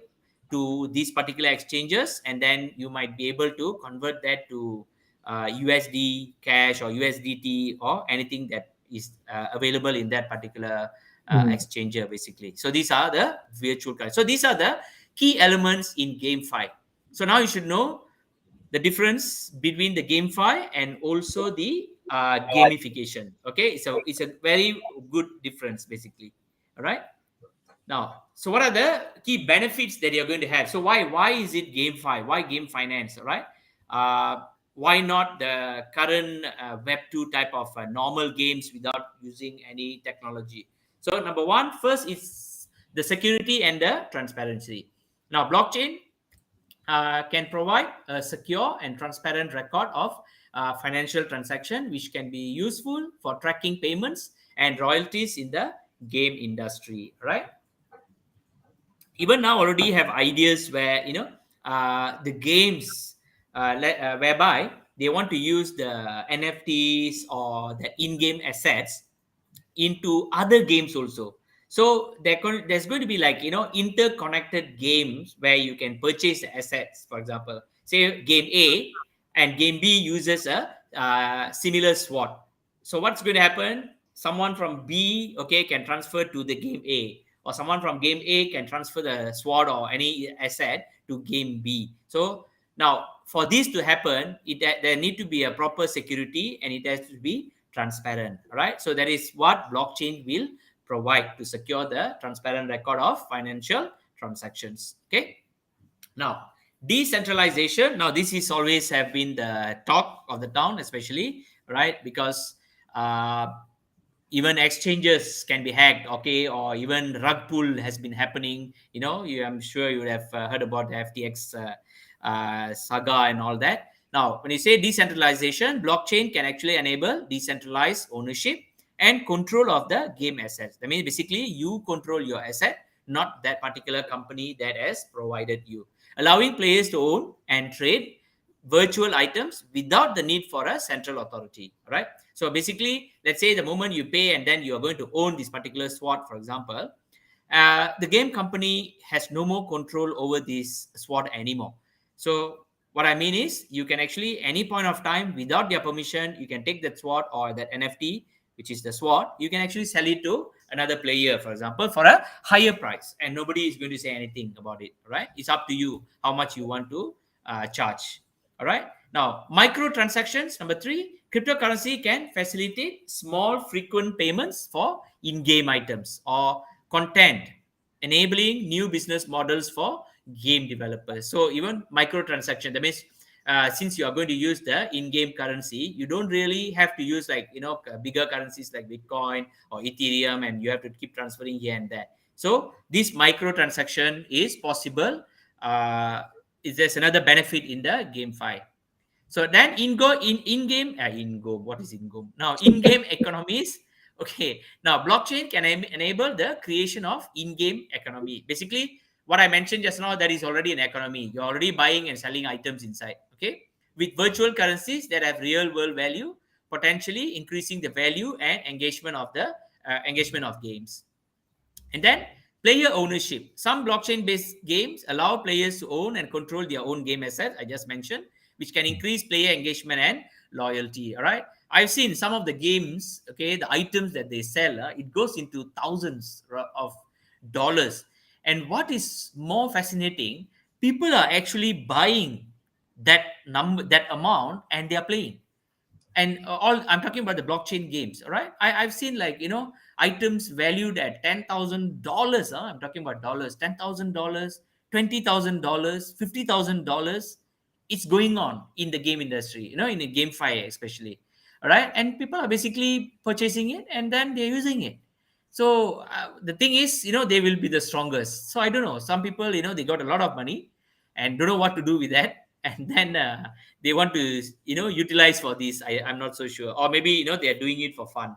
Speaker 1: to these particular exchanges, and then you might be able to convert that to USD cash or USDT or anything that is available in that particular
Speaker 2: Mm.
Speaker 1: exchanger, basically. So these are the virtual currency. So these are the key elements in GameFi. So now you should know the difference between the GameFi and also the gamification. Okay, so it's a very good difference, basically. All right. Now, so what are the key benefits that you're going to have? So why is it GameFi? Why game finance? Right? Uh, why not the current Web 2 type of normal games without using any technology? So number one, first is the security and the transparency. Now, blockchain can provide a secure and transparent record of financial transaction, which can be useful for tracking payments and royalties in the game industry. Right? Even now already have ideas where the games whereby they want to use the NFTs or the in-game assets into other games also. So there's going to be like interconnected games where you can purchase the assets. For example, say game A and game B uses a similar sword. So what's going to happen? Someone from B, okay, can transfer to the game A, or someone from game A can transfer the sword or any asset to game B. So now for this to happen, there need to be a proper security and it has to be transparent. Right? So that is what blockchain will provide to secure the transparent record of financial transactions. Okay. Now, decentralization. Now, this is always have been the talk of the town, especially, right? Because uh, even exchanges can be hacked, okay, or even rug pull has been happening. I'm sure you would have heard about the FTX saga and all that. Now, when you say decentralization, blockchain can actually enable decentralized ownership and control of the game assets. That means basically you control your asset, not that particular company that has provided you, allowing players to own and trade virtual items without the need for a central authority. Right? So basically, let's say the moment you pay and then you are going to own this particular sword, for example, the game company has no more control over this sword anymore. So what I mean is, you can actually any point of time without their permission, you can take that sword or that NFT, which is the sword, you can actually sell it to another player, for example, for a higher price, and nobody is going to say anything about it. Right? It's up to you how much you want to charge. All right. Now, microtransactions, number three, cryptocurrency can facilitate small, frequent payments for in game items or content, enabling new business models for game developers. So, even microtransaction, that means since you are going to use the in-game currency, you don't really have to use like bigger currencies like Bitcoin or Ethereum, and you have to keep transferring here and there. So this microtransaction is possible. Is there's another benefit in the GameFi. So then in-game in-go what is in-go now in-game economies. Okay, now blockchain can enable the creation of in-game economy. Basically, what I mentioned just now, that is already an economy. You're already buying and selling items inside. okay, with virtual currencies that have real world value, potentially increasing the value and engagement of games. And then player ownership. Some blockchain based games allow players to own and control their own game assets, I just mentioned, which can increase player engagement and loyalty. All right. I've seen some of the games, okay, the items that they sell, it goes into thousands of dollars. And what is more fascinating, people are actually buying that amount, and they are playing. And all I'm talking about the blockchain games, all right? I've seen, like, items valued at $10,000. I'm talking about dollars, $10,000, $20,000, $50,000. It's going on in the game industry, in the GameFi especially. All right, and people are basically purchasing it, and then they're using it. So the thing is, they will be the strongest. So I don't know, some people, they got a lot of money and don't know what to do with that, and then they want to, utilize for this. I'm not so sure, or maybe, they are doing it for fun.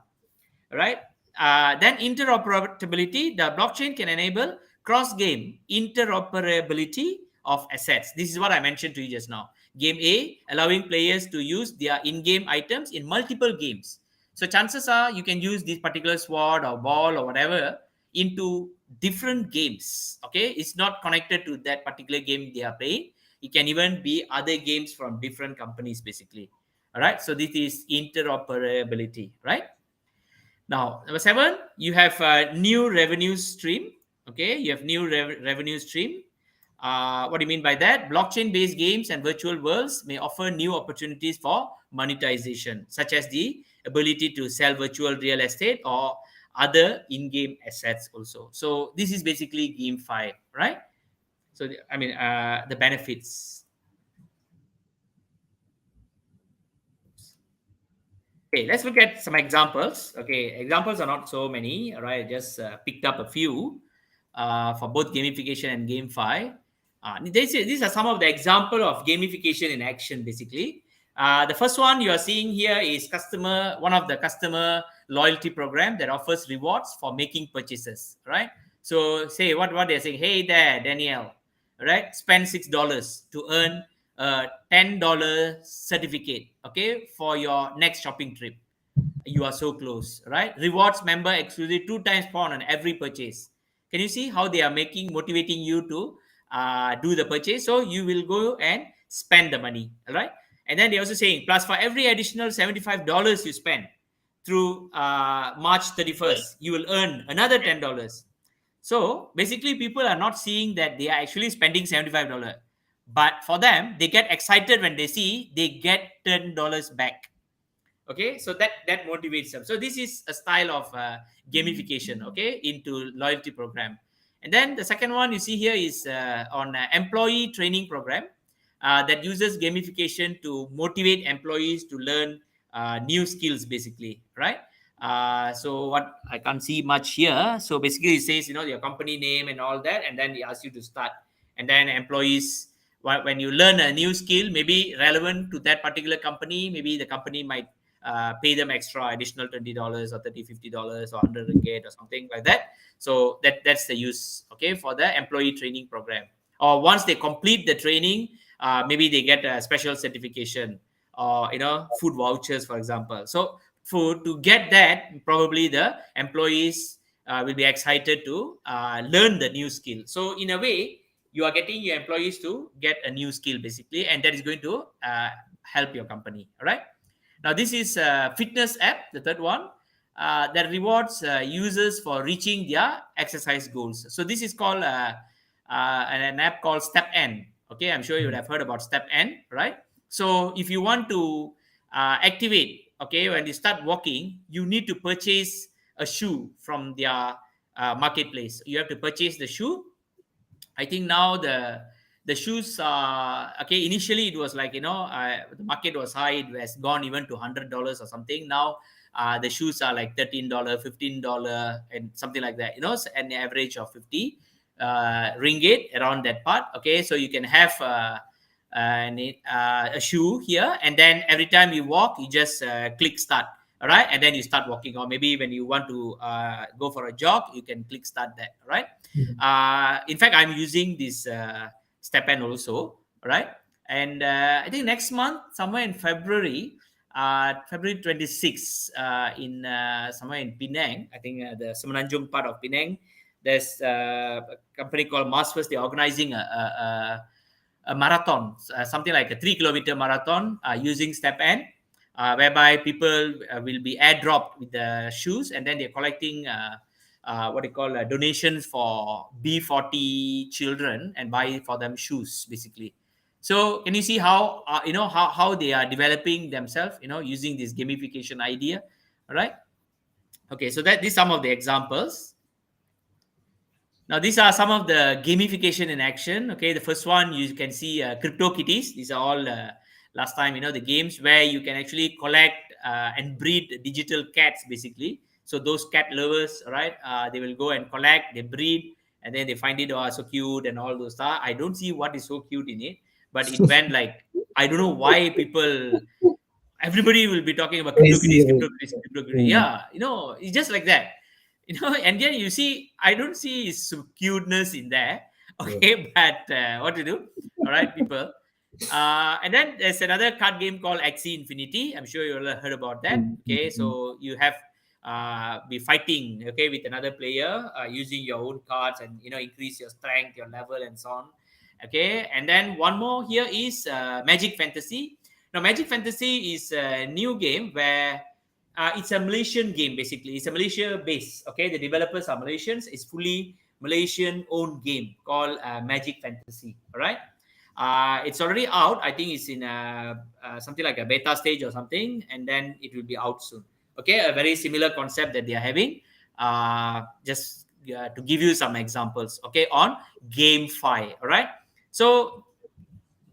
Speaker 1: Right. Then interoperability. The blockchain can enable cross-game interoperability of assets. This is what I mentioned to you just now. Game A, allowing players to use their in-game items in multiple games. So chances are you can use this particular sword or ball or whatever into different games. Okay, it's not connected to that particular game they are playing. It can even be other games from different companies, basically. All right. So this is interoperability, right? Now, number seven, you have a new revenue stream. Okay, you have new revenue stream. What do you mean by that? Blockchain-based games and virtual worlds may offer new opportunities for monetization, such as the ability to sell virtual real estate or other in-game assets also. So this is basically GameFi, right? So the benefits. Okay, let's look at some examples. Okay, examples are not so many. All right, just picked up a few for both gamification and GameFi. These are some of the example of gamification in action. Basically, the first one you are seeing here is one of the customer loyalty program that offers rewards for making purchases. Right. So say what they're saying. Hey there, Danielle. Right, spend $6 to earn a $10 certificate, okay, for your next shopping trip. You are so close, right? Rewards member exclusive 2 times pound on every purchase. Can you see how they are motivating you to do the purchase? So you will go and spend the money, all right? And then they're also saying, plus for every additional $75 you spend through March 31st, you will earn another $10. So basically, people are not seeing that they are actually spending $75. But for them, they get excited when they see they get $10 back. Okay, so that motivates them. So this is a style of gamification, okay, into loyalty program. And then the second one you see here is on employee training program that uses gamification to motivate employees to learn new skills, basically, right? So what I can't see much here. So basically it says, your company name and all that, and then they ask you to start. And then employees, when you learn a new skill, maybe relevant to that particular company, maybe the company might pay them extra additional $20 or 30 $50 or 100 ringgit or something like that. So that's the use, okay, for the employee training program. Or once they complete the training, maybe they get a special certification, or food vouchers, for example. So to get that, probably the employees will be excited to learn the new skill. So in a way, you are getting your employees to get a new skill, basically, and that is going to help your company. All right. Now, this is a fitness app, the third one, that rewards users for reaching their exercise goals. So this is called an app called Step N. Okay, I'm sure you would have heard about Step N, right? So if you want to activate, okay, when you start walking, you need to purchase a shoe from their marketplace. You have to purchase the shoe. I think now the shoes are okay. Initially, it was like, the market was high; it has gone even to $100 or something. Now the shoes are like $13, $15, and something like that. An average of 50 ringgit around that part. Okay, so you can have a shoe here, and then every time you walk, you just click start. All right, and then you start walking, or maybe when you want to go for a jog, you can click start that. All right. In fact, I'm using this Stepan also, right? And I think next month, somewhere in February, February 26th, in somewhere in Penang, I think the Semenanjung part of Penang, there's a company called Masters. They're organizing a marathon, something like a 3 kilometer marathon using Step N, whereby people will be airdropped with the shoes, and then they're collecting what they call donations for B40 children and buy for them shoes, basically. So can you see how how they are developing themselves, using this gamification idea, all right? Okay, so that these some of the examples. Now, these are some of the gamification in action. Okay, the first one you can see crypto kitties. These are all last time, the games where you can actually collect and breed digital cats, basically. So those cat lovers, right? They will go and collect, they breed, and then they find it, oh, so cute and all those stuff. I don't see what is so cute in it, but it went like, I don't know why people, everybody will be talking about crypto
Speaker 2: Crazy,
Speaker 1: kitties,
Speaker 2: right?
Speaker 1: crypto kitties, crypto kitties.
Speaker 2: Mm,
Speaker 1: Yeah, it's just like that. And then you see, I don't see some cuteness in there.
Speaker 2: yeah.
Speaker 1: Okay, but what to do? All right, people. And then there's another card game called Axie Infinity. I'm sure you all heard about that.
Speaker 2: Mm, mm,
Speaker 1: Okay,
Speaker 2: mm,
Speaker 1: so you have be fighting, okay, with another player using your own cards, and increase your strength, your level, and so on. Okay, and then one more here is Magic Fantasy. Now, Magic Fantasy is a new game where it's a Malaysian game, basically. It's a Malaysia base. Okay, the developers are Malaysians. It's fully Malaysian owned game called Magic Fantasy. All right. It's already out. I think it's in something like a beta stage or something, and then it will be out soon. Okay, a very similar concept that they are having. Just to give you some examples. Okay, on GameFi. All right. So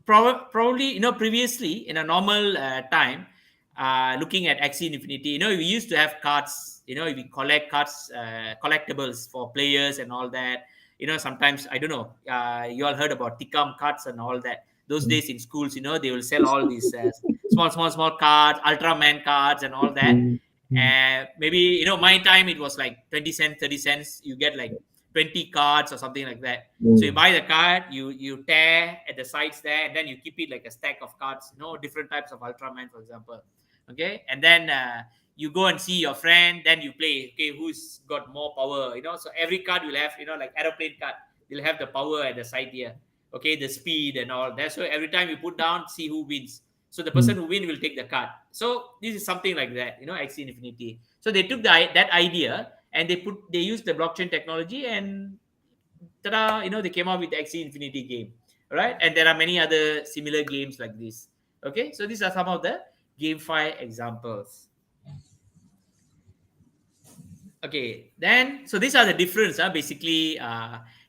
Speaker 1: probably previously in a normal time, looking at Axie Infinity, we used to have cards, we collect cards, collectibles for players and all that. Sometimes, I don't know, you all heard about tikam cards and all that. Those
Speaker 2: mm,
Speaker 1: days in schools, they will sell all these small cards, Ultraman cards and all that.
Speaker 2: mm, mm,
Speaker 1: And maybe, my time, it was like 20 cents, 30 cents, you get like 20 cards or something like that. So you
Speaker 2: mm,
Speaker 1: buy the card, you tear at the sides there, and then you keep it like a stack of cards, different types of Ultraman, for example. Okay, and then you go and see your friend, then you play. Okay, who's got more power? So every card will have, like aeroplane card, they'll have the power at the side here. Okay, the speed and all that. So every time you put down, see who wins. So the person
Speaker 2: mm,
Speaker 1: who win will take the card. So this is something like that, Axie Infinity. So they took that idea, and they used the blockchain technology, and ta-da, they came out with the Axie Infinity game, right? And there are many other similar games like this. Okay, so these are some of the GameFi examples. Okay, then so these are the difference, basically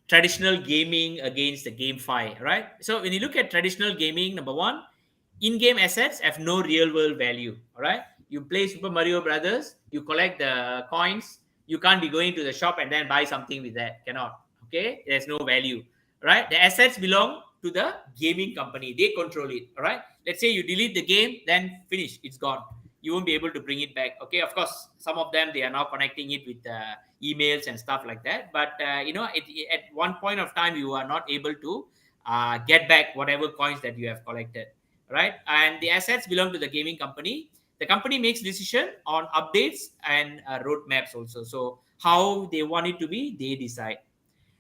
Speaker 1: traditional gaming against the GameFi, right? So when you look at traditional gaming, number one, in-game assets have no real-world value. All right, you play Super Mario Brothers, you collect the coins. You can't be going to the shop and then buy something with that. Cannot. Okay, there's no value. Right, the assets belong to the gaming company. They control it. All right. Let's say you delete the game, then finish. It's gone. You won't be able to bring it back. Okay, of course, some of them, they are now connecting it with emails and stuff like that. But at one point of time, you are not able to get back whatever coins that you have collected, right? And the assets belong to the gaming company. The company makes decision on updates and roadmaps also. So how they want it to be, they decide.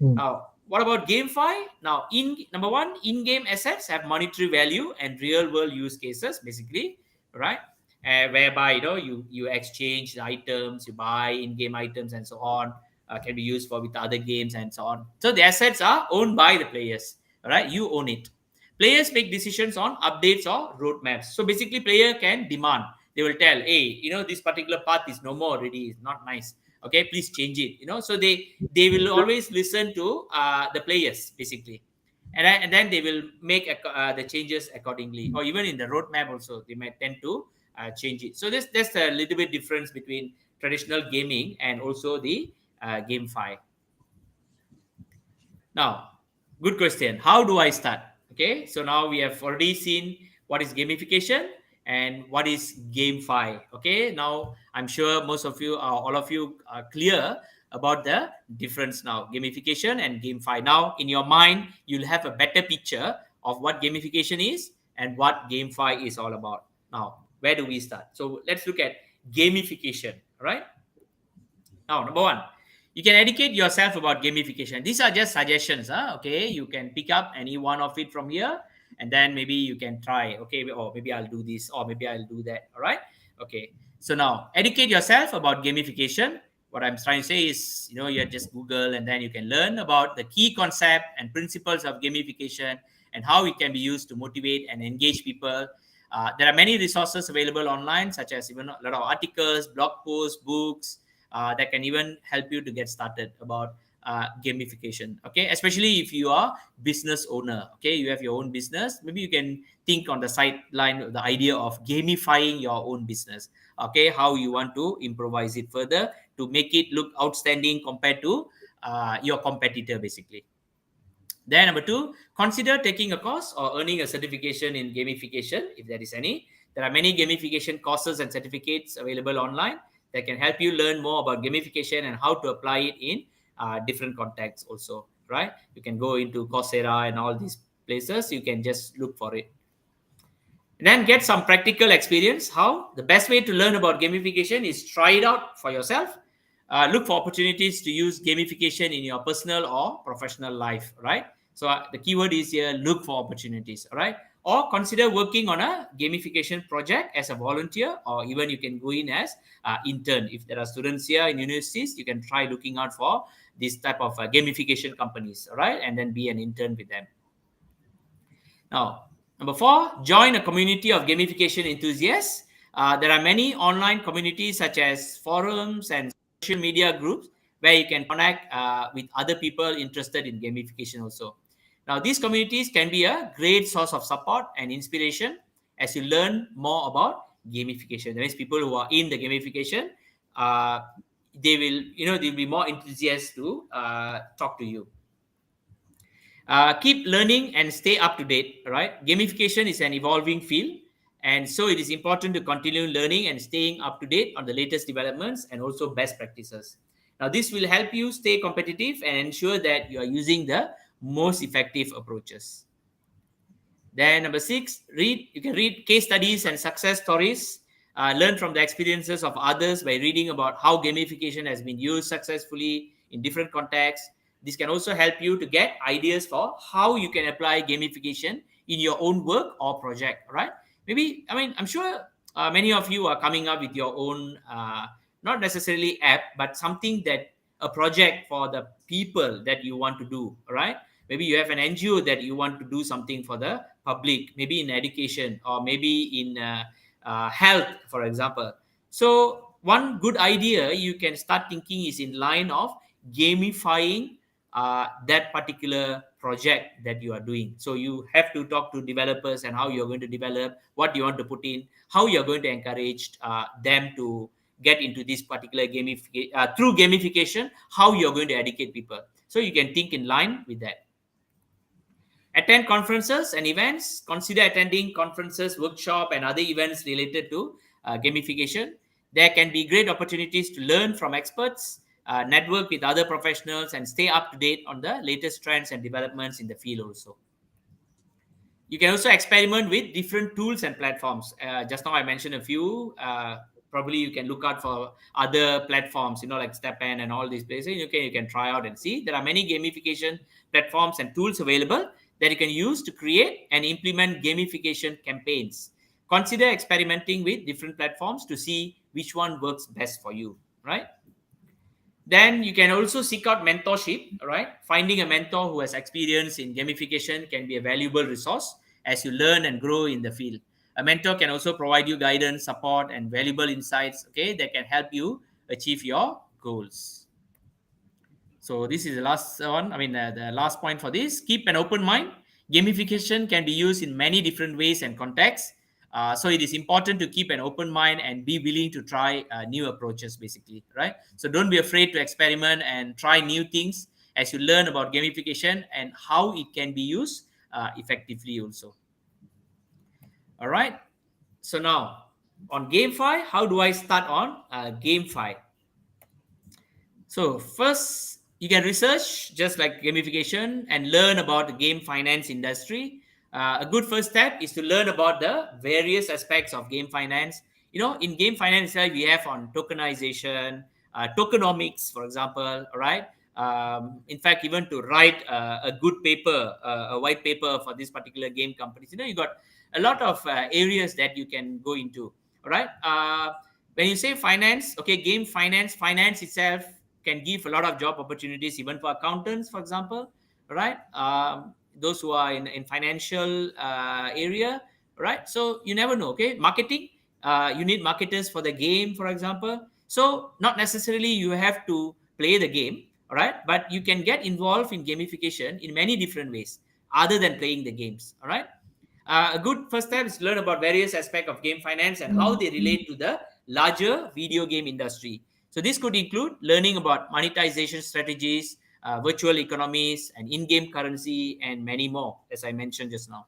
Speaker 2: mm,
Speaker 1: Now, what about GameFi? Now, in number one, in-game assets have monetary value and real-world use cases, basically, right? Whereby you exchange the items, you buy in-game items, and so on. Can be used for with other games and so on. So the assets are owned by the players, right? You own it. Players make decisions on updates or roadmaps. So basically, player can demand. They will tell, hey, this particular path is no more already. It's not nice. Okay, please change it. So they will always listen to the players, basically, and then they will make the changes accordingly, or even in the roadmap also they might tend to change it. So that's a little bit difference between traditional gaming and also the GameFi. Now, good question. How do I start? Okay, so now we have already seen what is gamification and what is GameFi. Okay, now I'm sure most of you, all of you, are clear about the difference now, gamification and GameFi. Now, in your mind, you'll have a better picture of what gamification is and what GameFi is all about. Now, where do we start? So let's look at gamification, right? Now, number one, you can educate yourself about gamification. These are just suggestions. Okay, you can pick up any one of it from here, and then maybe you can try. Okay, or maybe I'll do this, or maybe I'll do that. All right. Okay. So now, educate yourself about gamification. What I'm trying to say is, you just Google, and then you can learn about the key concept and principles of gamification and how it can be used to motivate and engage people. There are many resources available online, such as even a lot of articles, blog posts, books, that can even help you to get started about gamification. Okay, especially if you are business owner. Okay, you have your own business. Maybe you can think on the sideline the idea of gamifying your own business. Okay, how you want to improvise it further to make it look outstanding compared to your competitor, basically. Then number two, consider taking a course or earning a certification in gamification, if there is any. There are many gamification courses and certificates available online that can help you learn more about gamification and how to apply it in different contexts also, right? You can go into Coursera and all these places. You can just look for it. And then get some practical experience. How? The best way to learn about gamification is try it out for yourself. Look for opportunities to use gamification in your personal or professional life, right? So the keyword is here, look for opportunities, all right? Or consider working on a gamification project as a volunteer, or even you can go in as intern. If there are students here in universities, you can try looking out for this type of gamification companies, all right? And then be an intern with them. Now, number four, join a community of gamification enthusiasts. There are many online communities such as forums and social media groups where you can connect with other people interested in gamification also. Now, these communities can be a great source of support and inspiration as you learn more about gamification. That means people who are in the gamification, uh, they'll be more enthusiastic to talk to you. Keep learning and stay up to date, right? Gamification is an evolving field, and so it is important to continue learning and staying up to date on the latest developments and also best practices. Now, this will help you stay competitive and ensure that you are using the most effective approaches. Then number six, you can read case studies and success stories. Learn from the experiences of others by reading about how gamification has been used successfully in different contexts. This can also help you to get ideas for how you can apply gamification in your own work or project, right? Maybe, I'm sure many of you are coming up with your own, not necessarily app, but something that a project for the people that you want to do, right? Maybe you have an NGO that you want to do something for the public, maybe in education or maybe in health, for example. So one good idea you can start thinking is in line of gamifying that particular project that you are doing. So you have to talk to developers and how you're going to develop, what you want to put in, how you're going to encourage them to get into this particular through gamification, how you're going to educate people. So you can think in line with that. Attend conferences and events. Consider attending conferences, workshop, and other events related to gamification. There can be great opportunities to learn from experts, network with other professionals, and stay up to date on the latest trends and developments in the field also. You can also experiment with different tools and platforms. Just now I mentioned a few. Probably you can look out for other platforms, like StepN and all these places. You can try out and see. There are many gamification platforms and tools available that you can use to create and implement gamification campaigns. Consider experimenting with different platforms to see which one works best for you, right? Then you can also seek out mentorship, right? Finding a mentor who has experience in gamification can be a valuable resource as you learn and grow in the field. A mentor can also provide you guidance, support, and valuable insights, okay, that can help you achieve your goals. So this is the last one. The last point for this: keep an open mind. Gamification can be used in many different ways and contexts. So it is important to keep an open mind and be willing to try new approaches, basically, right? So don't be afraid to experiment and try new things as you learn about gamification and how it can be used effectively also. All right. So now on GameFi, how do I start on GameFi? So first, you can research just like gamification and learn about the game finance industry. A good first step is to learn about the various aspects of game finance. In game finance itself, we have on tokenization, tokenomics, for example, all right? In fact, even to write a good paper, a white paper for this particular game companies, you got a lot of areas that you can go into, all right? When you say finance, okay, game finance itself can give a lot of job opportunities, even for accountants, for example, right? Those who are in financial area, right? So you never know. Okay, marketing, you need marketers for the game, for example. So not necessarily you have to play the game, all right, but you can get involved in gamification in many different ways other than playing the games, all right. A good first step is to learn about various aspects of game finance and how they relate to the larger video game industry. So this could include learning about monetization strategies, virtual economies, and in-game currency, and many more, as I mentioned just now.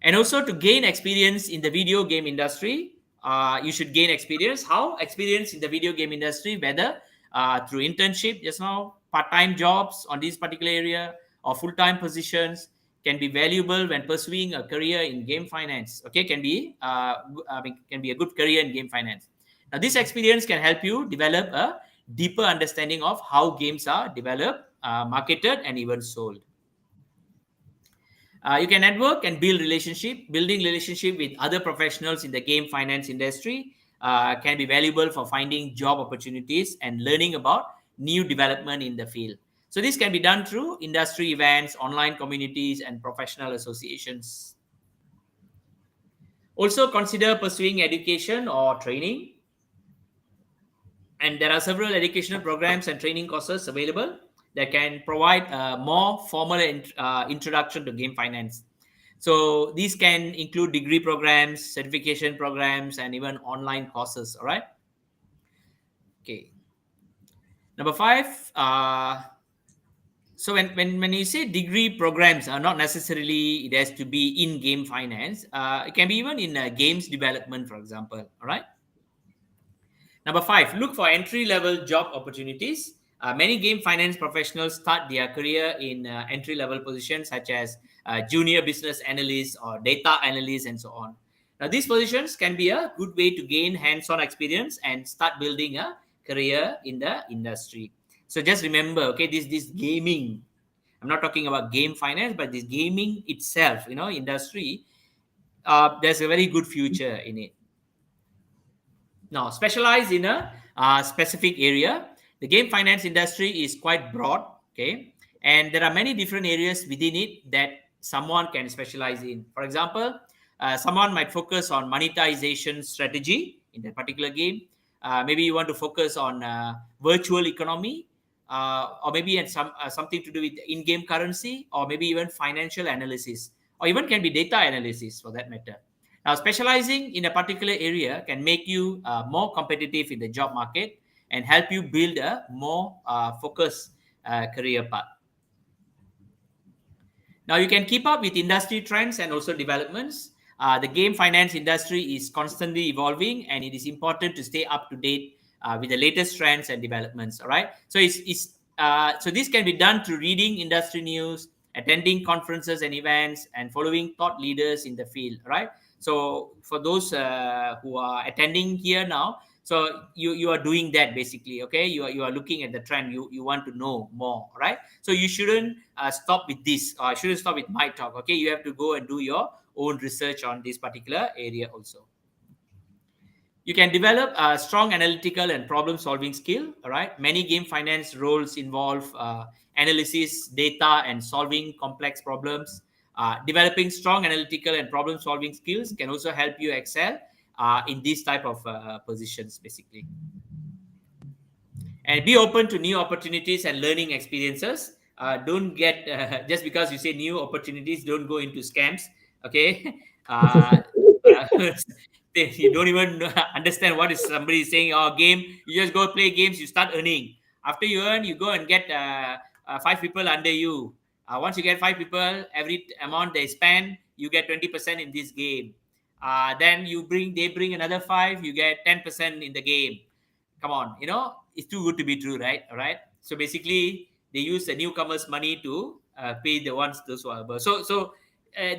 Speaker 1: And also to gain experience in the video game industry, you should gain experience. How? Experience in the video game industry, whether through internship, just now, part-time jobs on this particular area, or full-time positions, can be valuable when pursuing a career in game finance. Okay, can be a good career in game finance. Now this experience can help you develop a deeper understanding of how games are developed, marketed, and even sold. You can network and build relationship. Building relationship with other professionals in the game finance industry can be valuable for finding job opportunities and learning about new development in the field. So this can be done through industry events, online communities, and professional associations. Also consider pursuing education or training, and there are several educational programs and training courses available that can provide a more formal introduction to game finance. So these can include degree programs, certification programs, and even online courses. All right. Okay. Number five. So when you say degree programs, are not necessarily it has to be in game finance. It can be even in games development, for example. All right. Number five, look for entry level job opportunities. Many game finance professionals start their career in entry level positions such as junior business analyst or data analyst and so on. Now, these positions can be a good way to gain hands on experience and start building a career in the industry. So, just remember, okay, this gaming, I'm not talking about game finance, but this gaming itself, industry, there's a very good future in it. Now, specialize in a specific area. The game finance industry is quite broad, okay, and there are many different areas within it that someone can specialize in. For example, someone might focus on monetization strategy in that particular game. Maybe you want to focus on virtual economy, or maybe something to do with in-game currency, or maybe even financial analysis, or even can be data analysis for that matter. Now, specializing in a particular area can make you more competitive in the job market and help you build a more focused career path. Now, you can keep up with industry trends and also developments. The game finance industry is constantly evolving, and it is important to stay up to date with the latest trends and developments. All right. So this can be done through reading industry news, attending conferences and events, and following thought leaders in the field. Right. So for those who are attending here now, so you are doing that basically. Okay, you are looking at the trend. You want to know more, right? So you shouldn't stop with this. Or shouldn't stop with my talk. Okay, you have to go and do your own research on this particular area also. You can develop a strong analytical and problem solving skill. All right, many game finance roles involve analysis, data, and solving complex problems. Developing strong analytical and problem solving skills can also help you excel in these type of positions basically. And be open to new opportunities and learning experiences. Don't get just because you say new opportunities, don't go into scams. Okay. You don't even understand what is somebody saying. Oh, game, you just go play games, you start earning. After you earn, you go and get five people under you. Once you get five people, every amount they spend, you get 20% in this game. Then they bring another five, you get 10% in the game. Come on, it's too good to be true, right? All right. So basically, they use the newcomers' money to pay the ones those who are above. So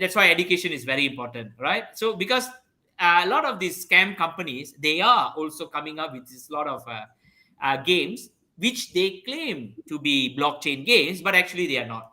Speaker 1: that's why education is very important, right? So because a lot of these scam companies, they are also coming up with this lot of games which they claim to be blockchain games, but actually they are not.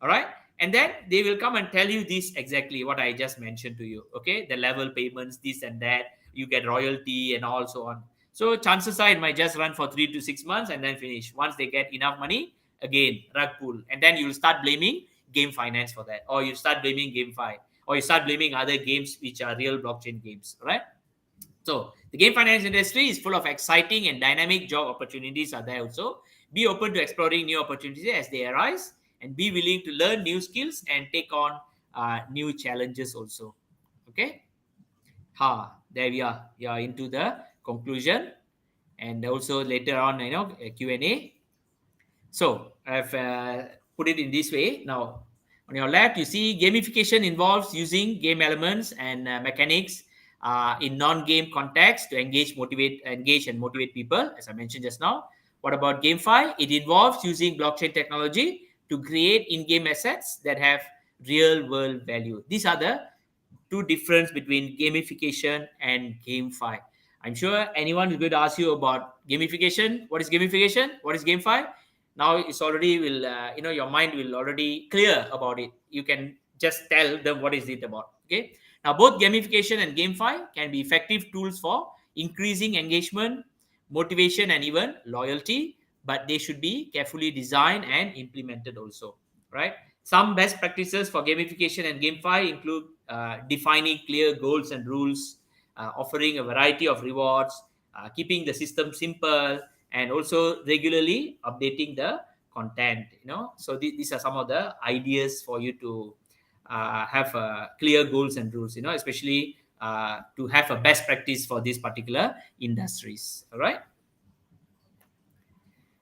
Speaker 1: All right. And then they will come and tell you this exactly what I just mentioned to you. Okay, the level payments, this and that, you get royalty and all so on. So chances are it might just run for 3 to 6 months and then finish. Once they get enough money, again rug pull, and then you'll start blaming game finance for that, or you start blaming GameFi, or you start blaming other games which are real blockchain games, right? So the game finance industry is full of exciting and dynamic job opportunities are there also. Be open to exploring new opportunities as they arise, and be willing to learn new skills and take on new challenges also. Okay. There we are. We are into the conclusion, and also later on, a Q&A. So I've put it in this way. Now, on your left, you see gamification involves using game elements and mechanics in non-game context to engage and motivate people, as I mentioned just now. What about GameFi? It involves using blockchain technology to create in-game assets that have real-world value. These are the two difference between gamification and GameFi. I'm sure anyone is going to ask you about gamification. What is gamification? What is GameFi? Now it's already will your mind will already clear about it. You can just tell them what is it about. Okay. Now both gamification and GameFi can be effective tools for increasing engagement, motivation, and even loyalty, but they should be carefully designed and implemented also, right? Some best practices for gamification and GameFi include defining clear goals and rules, offering a variety of rewards, keeping the system simple, and also regularly updating the content. So these are some of the ideas for you to have clear goals and rules. Especially to have a best practice for these particular industries. All right.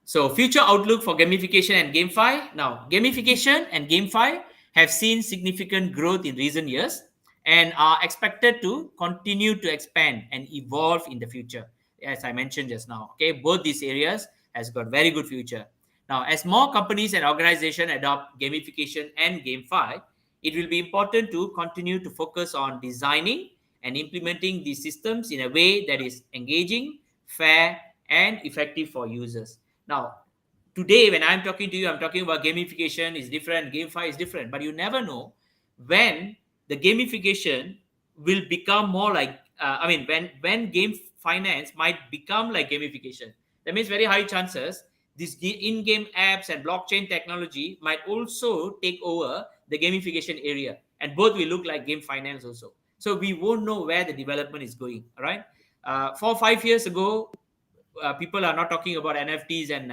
Speaker 1: So, future outlook for gamification and GameFi. Now, gamification and GameFi have seen significant growth in recent years and are expected to continue to expand and evolve in the future. As I mentioned just now, okay, both these areas has got very good future. Now, as more companies and organizations adopt gamification and GameFi, it will be important to continue to focus on designing and implementing these systems in a way that is engaging, fair, and effective for users. Now, today when I'm talking to you, I'm talking about gamification is different, GameFi is different, but you never know when the gamification will become more like, when game finance might become like gamification. That means very high chances these in-game apps and blockchain technology might also take over the gamification area, and both will look like game finance also. So we won't know where the development is going. All right. 4 5 years ago, people are not talking about NFTs and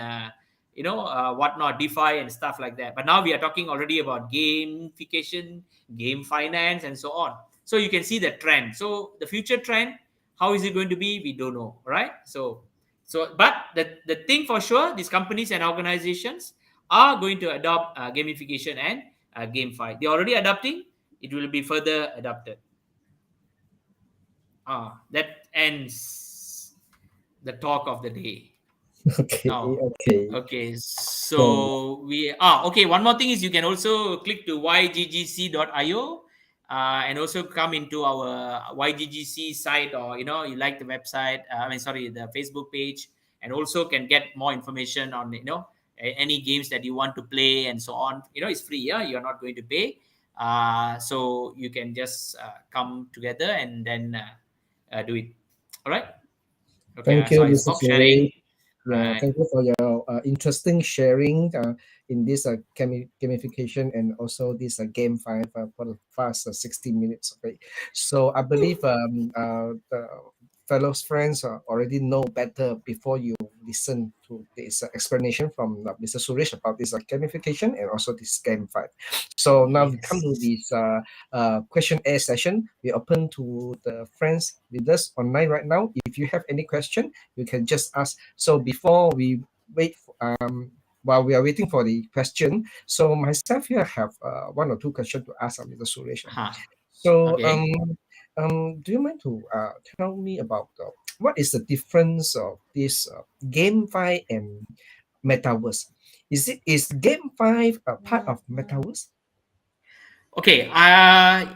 Speaker 1: whatnot, DeFi and stuff like that. But now we are talking already about gamification, game finance, and so on. So you can see the trend. So the future trend, how is it going to be? We don't know, right? But the thing for sure, these companies and organizations are going to adopt gamification and GameFi. They're already adopting. It will be further adopted. That ends the talk of the day.
Speaker 2: Okay,
Speaker 1: Now,
Speaker 2: okay.
Speaker 1: okay,
Speaker 2: So
Speaker 1: so okay. One more thing is you can also click to YGGC.io and also come into our YGGC site, or you like the website. The Facebook page, and also can get more information on any games that you want to play and so on. It's free. Yeah, you're not going to pay. So you can just come together and then do it. All right. Okay.
Speaker 2: thank
Speaker 1: So
Speaker 2: you,
Speaker 1: I
Speaker 2: Mr.
Speaker 1: stop sharing.
Speaker 2: Suresh. Yeah,
Speaker 1: Right.
Speaker 2: thank you for your interesting sharing in this gamification and also this game five for the past 60 minutes. Okay, so I believe the fellow friends already know better before you listen to this explanation from Mr. Suresh about this gamification and also this game five. So now we come to
Speaker 1: Yes.
Speaker 2: this question A session. We open to the friends with us online right now. If you have any question, you can just ask. So before we wait, while we are waiting for the question, so myself here have one or two questions to ask Mr. Suresh.
Speaker 1: Huh.
Speaker 2: So
Speaker 1: Okay.
Speaker 2: do you mind to tell me about what is the difference of this GameFi and Metaverse? Is GameFi a part of Metaverse?
Speaker 1: Okay,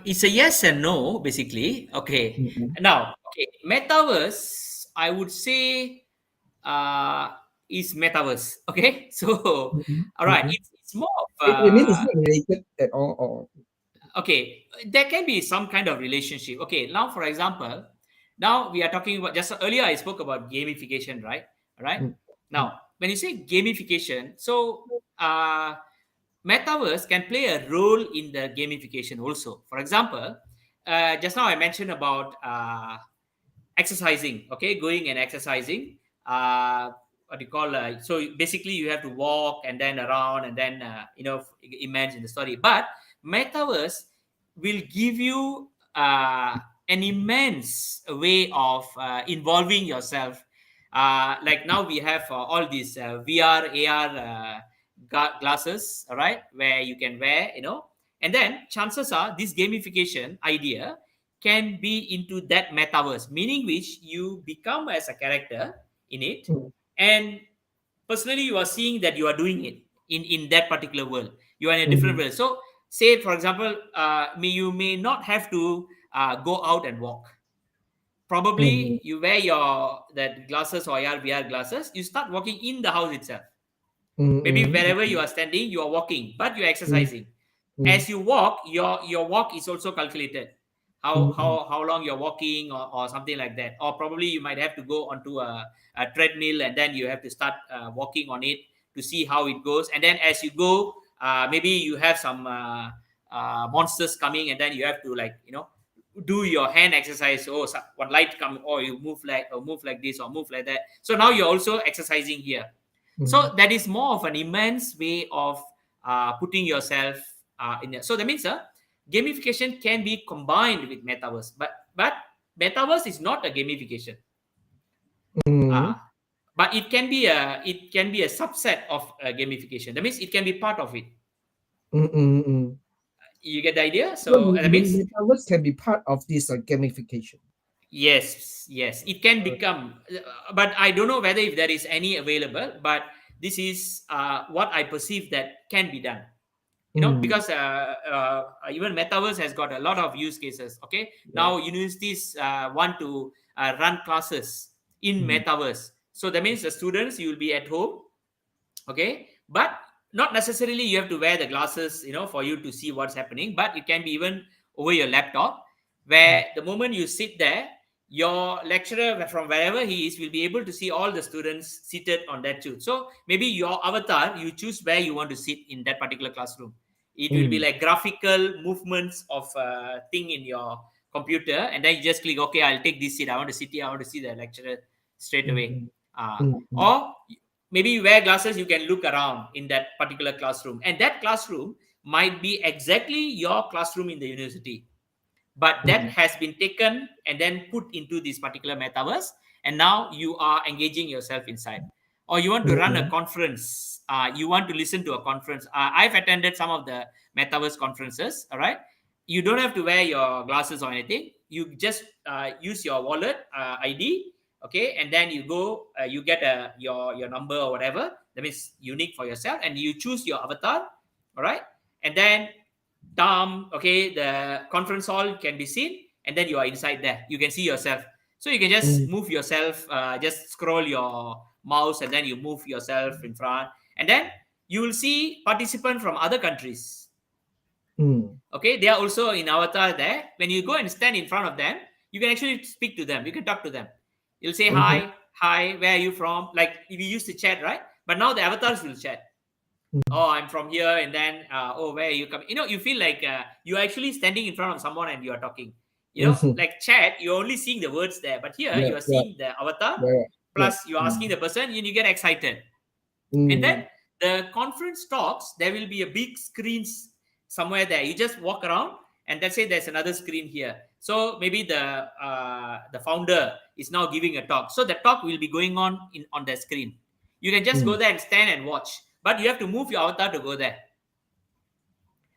Speaker 1: it's a yes and no, basically. Okay,
Speaker 2: Mm-mm,
Speaker 1: now, okay, metaverse, I would say, uh, is metaverse. Okay, so,
Speaker 2: mm-mm,
Speaker 1: all right,
Speaker 2: mm-mm.
Speaker 1: it's more of,
Speaker 2: You mean it's not related at all? Or
Speaker 1: okay, there can be some kind of relationship. Okay, now, for example, now we are talking about, just earlier I spoke about gamification, right? All right,
Speaker 2: mm, mm,
Speaker 1: now, when you say gamification, so, metaverse can play a role in the gamification also. For example, just now I mentioned about exercising. Okay, going and exercising. What do you call? So basically, you have to walk and then around and then imagine the story. But metaverse will give you an immense way of involving yourself. Like now we have all these VR, AR glasses, all right, where you can wear, and then chances are this gamification idea can be into that metaverse, meaning which you become as a character in it,
Speaker 2: mm,
Speaker 1: and personally you are seeing that you are doing it in that particular world. You are in a different
Speaker 2: mm,
Speaker 1: world. So, say for example, you may not have to go out and walk.
Speaker 2: mm,
Speaker 1: Probably you wear your that glasses or VR glasses. You start walking in the house itself.
Speaker 2: mm,
Speaker 1: Maybe
Speaker 2: mm,
Speaker 1: wherever you
Speaker 2: mm,
Speaker 1: are standing, you are walking, but you're
Speaker 2: mm,
Speaker 1: exercising.
Speaker 2: mm,
Speaker 1: As you walk, your walk is also calculated. how
Speaker 2: mm,
Speaker 1: how how long you're walking, or something like that. Or probably you might have to go onto a treadmill, and then you have to start walking on it to see how it goes. And then as you go, maybe you have some monsters coming, and then you have to, like, do your hand exercise. Oh, one light come, or you move like this or move like that. So now you're also exercising here.
Speaker 2: mm,
Speaker 1: So that is more of an immense way of putting yourself in there. So that means gamification can be combined with metaverse, but metaverse is not a gamification.
Speaker 2: mm,
Speaker 1: Uh, but it can be a subset of gamification. That means it can be part of it.
Speaker 2: mm, mm, mm.
Speaker 1: You get the idea?
Speaker 2: So
Speaker 1: So that
Speaker 2: the
Speaker 1: means
Speaker 2: metaverse can be part of this gamification.
Speaker 1: yes, yes, it can become. But I don't know whether if there is any available. But this is what I perceive that can be done.
Speaker 2: Mm,
Speaker 1: Because even metaverse has got a lot of use cases. Okay,
Speaker 2: yeah.
Speaker 1: now universities want to run classes in
Speaker 2: Mm,
Speaker 1: metaverse. So that means the students, you will be at home. Okay, but not necessarily you have to wear the glasses, for you to see what's happening. But it can be even over your laptop,
Speaker 2: mm,
Speaker 1: where the moment you sit there, your lecturer from wherever he is will be able to see all the students seated on that too. So maybe your avatar, you choose where you want to sit in that particular classroom. It will be
Speaker 2: mm,
Speaker 1: like graphical movements of thing in your computer, and then you just click, okay, I'll take this seat, I want to sit here, I want to see the lecturer straight away.
Speaker 2: mm, mm, mm,
Speaker 1: Or maybe you wear glasses, you can look around in that particular classroom, and that classroom might be exactly your classroom in the university, but that
Speaker 2: mm,
Speaker 1: has been taken and then put into this particular metaverse, and now you are engaging yourself inside. Or you want to
Speaker 2: mm,
Speaker 1: run a
Speaker 2: mm,
Speaker 1: conference, you want to listen to a conference. I've attended some of the metaverse conferences. All right, you don't have to wear your glasses or anything. You just use your wallet ID. Okay, and then you go, you get your number or whatever that means unique for yourself, and you choose your avatar. All right, and then okay, the conference hall can be seen, and then you are inside there, you can see yourself. So you can just
Speaker 2: mm,
Speaker 1: move yourself, just scroll your mouse, and then you move yourself in front, and then you will see participants from other countries.
Speaker 2: mm,
Speaker 1: Okay, they are also in avatar there. When you go and stand in front of them, you can actually speak to them, you can talk to them. You'll say
Speaker 2: mhm,
Speaker 1: hi, hi, where are you from, like if you used to chat, right? But now the avatars will chat.
Speaker 2: mm,
Speaker 1: Oh, I'm from here. And then oh, where are you coming? You feel like you're actually standing in front of someone and you are talking.
Speaker 2: mhm.
Speaker 1: Like chat, you're only seeing the words there, but here
Speaker 2: Yeah,
Speaker 1: you are
Speaker 2: yeah,
Speaker 1: seeing the avatar,
Speaker 2: yeah, yeah.
Speaker 1: plus you're asking
Speaker 2: Mm,
Speaker 1: the person, and you get excited. And then
Speaker 2: mm,
Speaker 1: the conference talks, there will be a big screens somewhere there. You just walk around, and let's say there's another screen here. So maybe the founder is now giving a talk. So the talk will be going on the screen. You can just go
Speaker 2: mm,
Speaker 1: there and stand and watch, but you have to move your avatar to go there.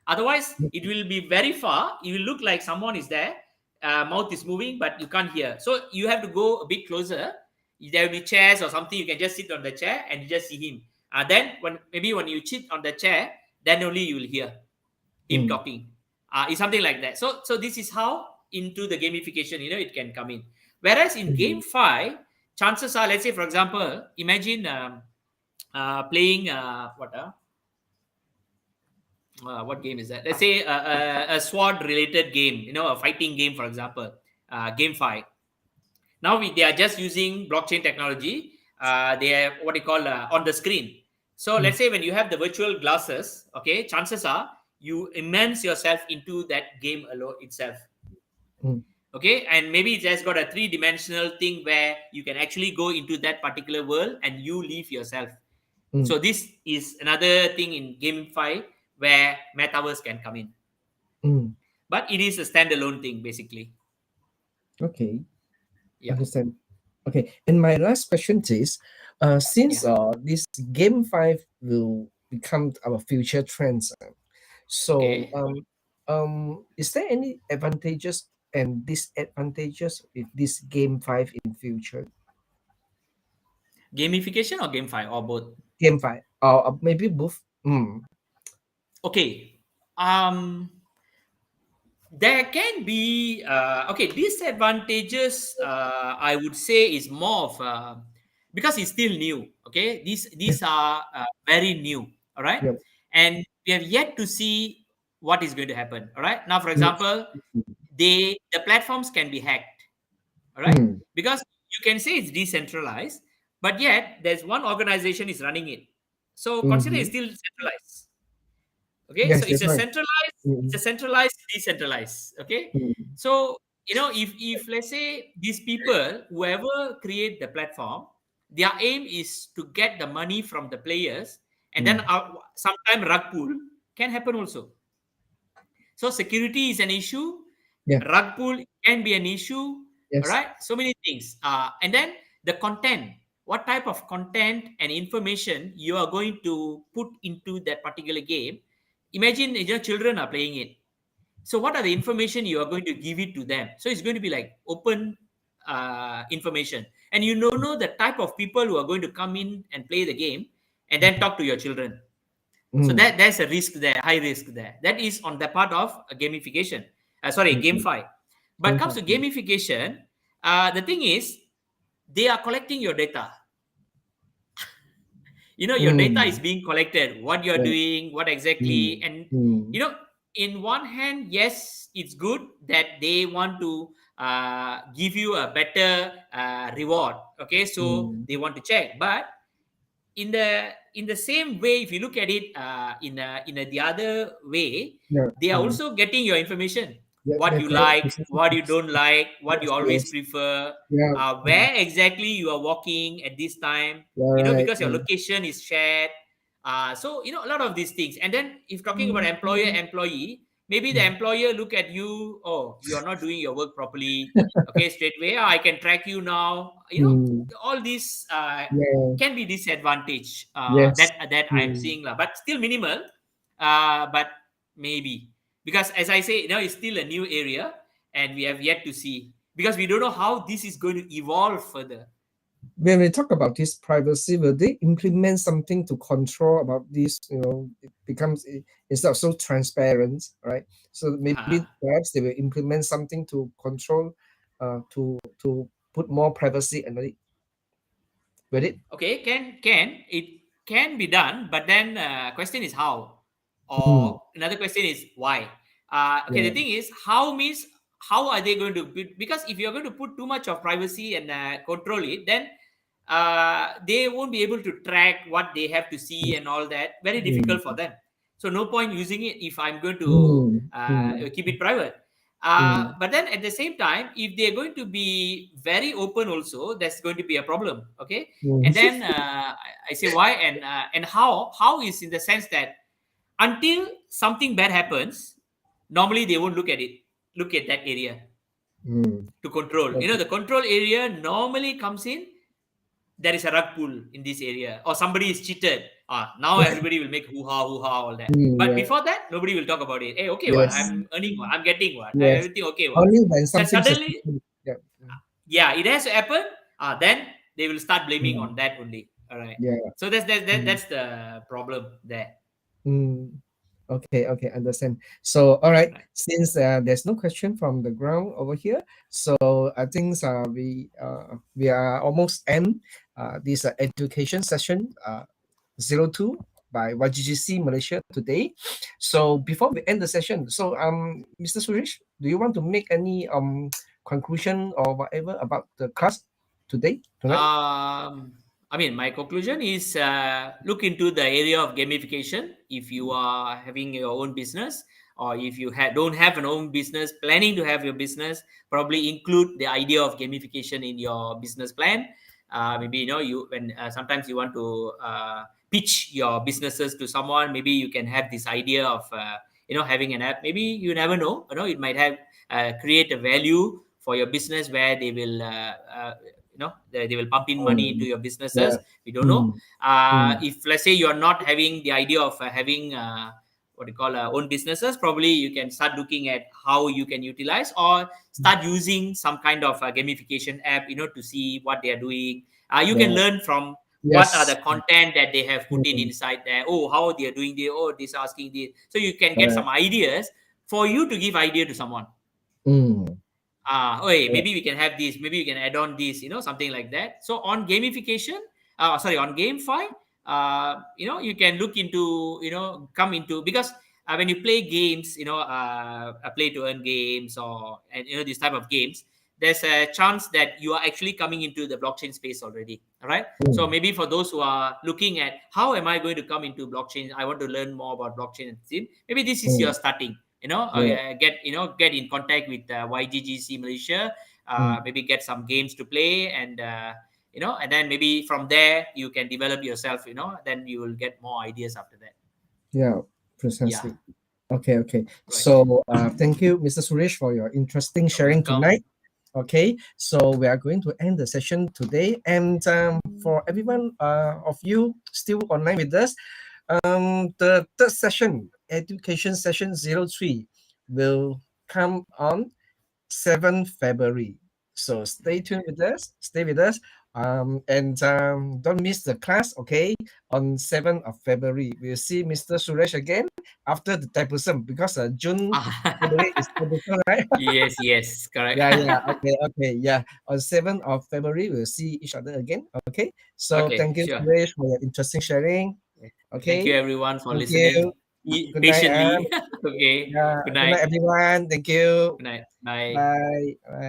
Speaker 1: Otherwise, it
Speaker 2: mm,
Speaker 1: will be very far. It will look like someone is there, mouth is moving, but you can't hear. So you have to go a bit closer. There will be chairs or something. You can just sit on the chair and you just see him. Then when you sit on the chair, then only you will hear him
Speaker 2: mm,
Speaker 1: talking. It's something like that. So this is how into the gamification, it can come in. Whereas in
Speaker 2: mm,
Speaker 1: GameFi, chances are, let's say for example, imagine playing what game is that? Let's say a sword related game, a fighting game, for example, GameFi. Now they are just using blockchain technology. They have what you call on the screen. So
Speaker 2: mm,
Speaker 1: let's say when you have the virtual glasses, okay, chances are you immerse yourself into that game alone itself.
Speaker 2: mm,
Speaker 1: Okay, and maybe it has got a three-dimensional thing where you can actually go into that particular world and you leave yourself.
Speaker 2: mm,
Speaker 1: So this is another thing in GameFi where metaverse can come in,
Speaker 2: mm.
Speaker 1: but it is a standalone thing basically.
Speaker 2: Okay,
Speaker 1: Yeah,
Speaker 2: understand. Okay, and my last question is, since
Speaker 1: yeah.
Speaker 2: this Game Five will become our future trends, so
Speaker 1: Okay,
Speaker 2: is there any advantages and disadvantages with this Game Five in future?
Speaker 1: gamification or GameFi or both.
Speaker 2: Game Five, or maybe both. Mm,
Speaker 1: Okay. Um, there can be okay disadvantages. I would say is more of because it's still new. Okay, these are very new. All right,
Speaker 2: yeah.
Speaker 1: and we have yet to see what is going to happen. All right. Now, for
Speaker 2: Yes.
Speaker 1: example, the platforms can be hacked. All right,
Speaker 2: Mm,
Speaker 1: because you can say it's decentralized, but yet there's one organization is running it. So consider it's
Speaker 2: mm-hmm.
Speaker 1: still centralized. Okay, so
Speaker 2: Yes, that's right.
Speaker 1: it's
Speaker 2: Mm,
Speaker 1: a centralized decentralized. Okay,
Speaker 2: mm,
Speaker 1: so if let's say these people whoever create the platform, their aim is to get the money from the players, and then
Speaker 2: mm.
Speaker 1: sometime rug pull can happen also. So security is an issue,
Speaker 2: Yeah.
Speaker 1: rug pull can be an issue. All
Speaker 2: Yes.
Speaker 1: right, so many things. And then the content, what type of content and information you are going to put into that particular game. Imagine children are playing it. So what are the information you are going to give it to them? So it's going to be like open information, and you don't know the type of people who are going to come in and play the game, and then talk to your children. So
Speaker 2: Mm,
Speaker 1: there's a risk there, high risk there. That is on the part of gamification. Sorry,
Speaker 2: mm,
Speaker 1: GameFi. But
Speaker 2: Game
Speaker 1: comes
Speaker 2: Five.
Speaker 1: to gamification, the thing is they are collecting your data. Your data is
Speaker 2: Mm,
Speaker 1: being collected, what you're
Speaker 2: yeah.
Speaker 1: doing, what exactly.
Speaker 2: Mm,
Speaker 1: And
Speaker 2: mm,
Speaker 1: you know in one hand, yes, it's good that they want to give you a better reward. Okay, so
Speaker 2: mm.
Speaker 1: they want to check, but in the same way, if you look at it the other way,
Speaker 2: Yeah.
Speaker 1: they are
Speaker 2: Mm.
Speaker 1: also getting your information,
Speaker 2: Yeah.
Speaker 1: what
Speaker 2: Yeah.
Speaker 1: you
Speaker 2: Correct.
Speaker 1: like, what you don't like, what you
Speaker 2: Yes.
Speaker 1: always
Speaker 2: Yes.
Speaker 1: prefer,
Speaker 2: Yeah. Mm.
Speaker 1: where exactly you are walking at this time,
Speaker 2: Yeah. Right.
Speaker 1: because your location is shared. So a lot of these things. And then if talking about
Speaker 2: Mm,
Speaker 1: employer employee, maybe the
Speaker 2: mm,
Speaker 1: employer look at you, oh, you are not doing your work properly. Okay, straight away, I can track you now.
Speaker 2: mm.
Speaker 1: All these
Speaker 2: Yeah.
Speaker 1: can be disadvantage
Speaker 2: Yes.
Speaker 1: that I'm
Speaker 2: Mm.
Speaker 1: seeing lah, but still minimal. But maybe because as I say, it's still a new area, and we have yet to see because we don't know how this is going to evolve further.
Speaker 2: When we talk about this privacy, will they implement something to control about this? It becomes instead of so transparent, right? So maybe
Speaker 1: Uh-huh.
Speaker 2: perhaps they will implement something to control, to put more privacy and it with it.
Speaker 1: Okay, can it can be done, but then question is how,
Speaker 2: Mm,
Speaker 1: or another question is why. Okay, the
Speaker 2: yeah.
Speaker 1: thing is how means how are they going to because if you're going to put too much of privacy and control it, then they won't be able to track what they have to see and all that. Very difficult for
Speaker 2: Mm,
Speaker 1: them. So no point using it if I'm going to
Speaker 2: mm, mm,
Speaker 1: keep it private.
Speaker 2: mm,
Speaker 1: But then at the same time, if they're going to be very open, also that's going to be a problem. Okay,
Speaker 2: mm,
Speaker 1: and then I say why and how is in the sense that until something bad happens, normally they won't look at that area
Speaker 2: mm.
Speaker 1: to control.
Speaker 2: Okay.
Speaker 1: The control area normally comes in, there is a rug pull in this area or somebody is cheated. Now everybody will make hoo-ha all that, but
Speaker 2: Yeah.
Speaker 1: before that nobody will talk about it. Hey, okay, what
Speaker 2: Yes.
Speaker 1: I'm earning, what I'm getting, what
Speaker 2: Yes.
Speaker 1: everything okay, what
Speaker 2: Only when
Speaker 1: then
Speaker 2: something
Speaker 1: suddenly,
Speaker 2: suspicious. Yeah.
Speaker 1: yeah, it has to happen. Then they will start blaming
Speaker 2: Mm,
Speaker 1: on that only. All right,
Speaker 2: yeah.
Speaker 1: so that's
Speaker 2: Mm,
Speaker 1: the problem there.
Speaker 2: mm. Okay, okay, understand. So, all right,
Speaker 1: Right.
Speaker 2: since there's no question from the ground over here, so I think we are almost end this education session 02 by YGGC Malaysia today. So before we end the session, so Mr. Suresh, do you want to make any conclusion or whatever about the class today tonight?
Speaker 1: Um, I mean, my conclusion is look into the area of gamification. If you are having your own business, or if you don't have an own business, planning to have your business, probably include the idea of gamification in your business plan. Maybe you when sometimes you want to pitch your businesses to someone. Maybe you can have this idea of having an app. Maybe you never know. It might have create a value for your business where they will they will pump in money into
Speaker 2: Mm,
Speaker 1: your
Speaker 2: yeah.
Speaker 1: businesses. We don't know.
Speaker 2: Mm, mm,
Speaker 1: If let's say you're not having the idea of having what you call own businesses, probably you can start looking at how you can utilize or start using some kind of gamification app, to see what they are doing. You can
Speaker 2: yeah.
Speaker 1: learn from what are
Speaker 2: Yes.
Speaker 1: the content that they have put in
Speaker 2: Mm,
Speaker 1: inside there. Oh, how they are doing this. Oh, this asking this. So you can get some
Speaker 2: correct.
Speaker 1: ideas for you to give idea to someone.
Speaker 2: Mm,
Speaker 1: Hey,
Speaker 2: correct.
Speaker 1: maybe we can have this, maybe we can add on this, something like that. So on gamification, sorry, on GameFi, you can look into, come into, because when you play games, play to earn games, or and this type of games, there's a chance that you are actually coming into the blockchain space already. All right. So
Speaker 2: Mm,
Speaker 1: maybe for those who are looking at how am I going to come into blockchain, I want to learn more about blockchain and sim. Maybe this is your
Speaker 2: mm,
Speaker 1: starting,
Speaker 2: yeah.
Speaker 1: get in contact with YGGC Malaysia,
Speaker 2: Mm,
Speaker 1: maybe get some games to play, and and then maybe from there you can develop yourself, then you will get more ideas after that.
Speaker 2: yeah,
Speaker 1: Yeah.
Speaker 2: precisely. Okay, okay.
Speaker 1: Right.
Speaker 2: So, thank you, Mr. Suresh, for your interesting
Speaker 1: You're
Speaker 2: sharing
Speaker 1: welcome.
Speaker 2: tonight. Okay, so we are going to end the session today, and for everyone of you still online with us, the third session, education session 03, will come on 7th February. So stay tuned with us, stay with us, and don't miss the class, okay? On 7th of February, we'll see Mr. Suresh again after the Taipusam because June, February is Taipusam, right?
Speaker 1: Yes, yes, correct.
Speaker 2: Yeah, yeah, okay, okay, yeah. On 7th of February, we'll see each other again, okay? So
Speaker 1: Okay,
Speaker 2: thank you,
Speaker 1: sure.
Speaker 2: Suresh, for your interesting sharing,
Speaker 1: Thank you
Speaker 2: okay?
Speaker 1: everyone for
Speaker 2: Thank
Speaker 1: listening
Speaker 2: you. Good night,
Speaker 1: patiently. Okay,
Speaker 2: yeah,
Speaker 1: good
Speaker 2: good
Speaker 1: night.
Speaker 2: night, everyone. Thank you.
Speaker 1: Good night. Bye.
Speaker 2: Bye. Bye.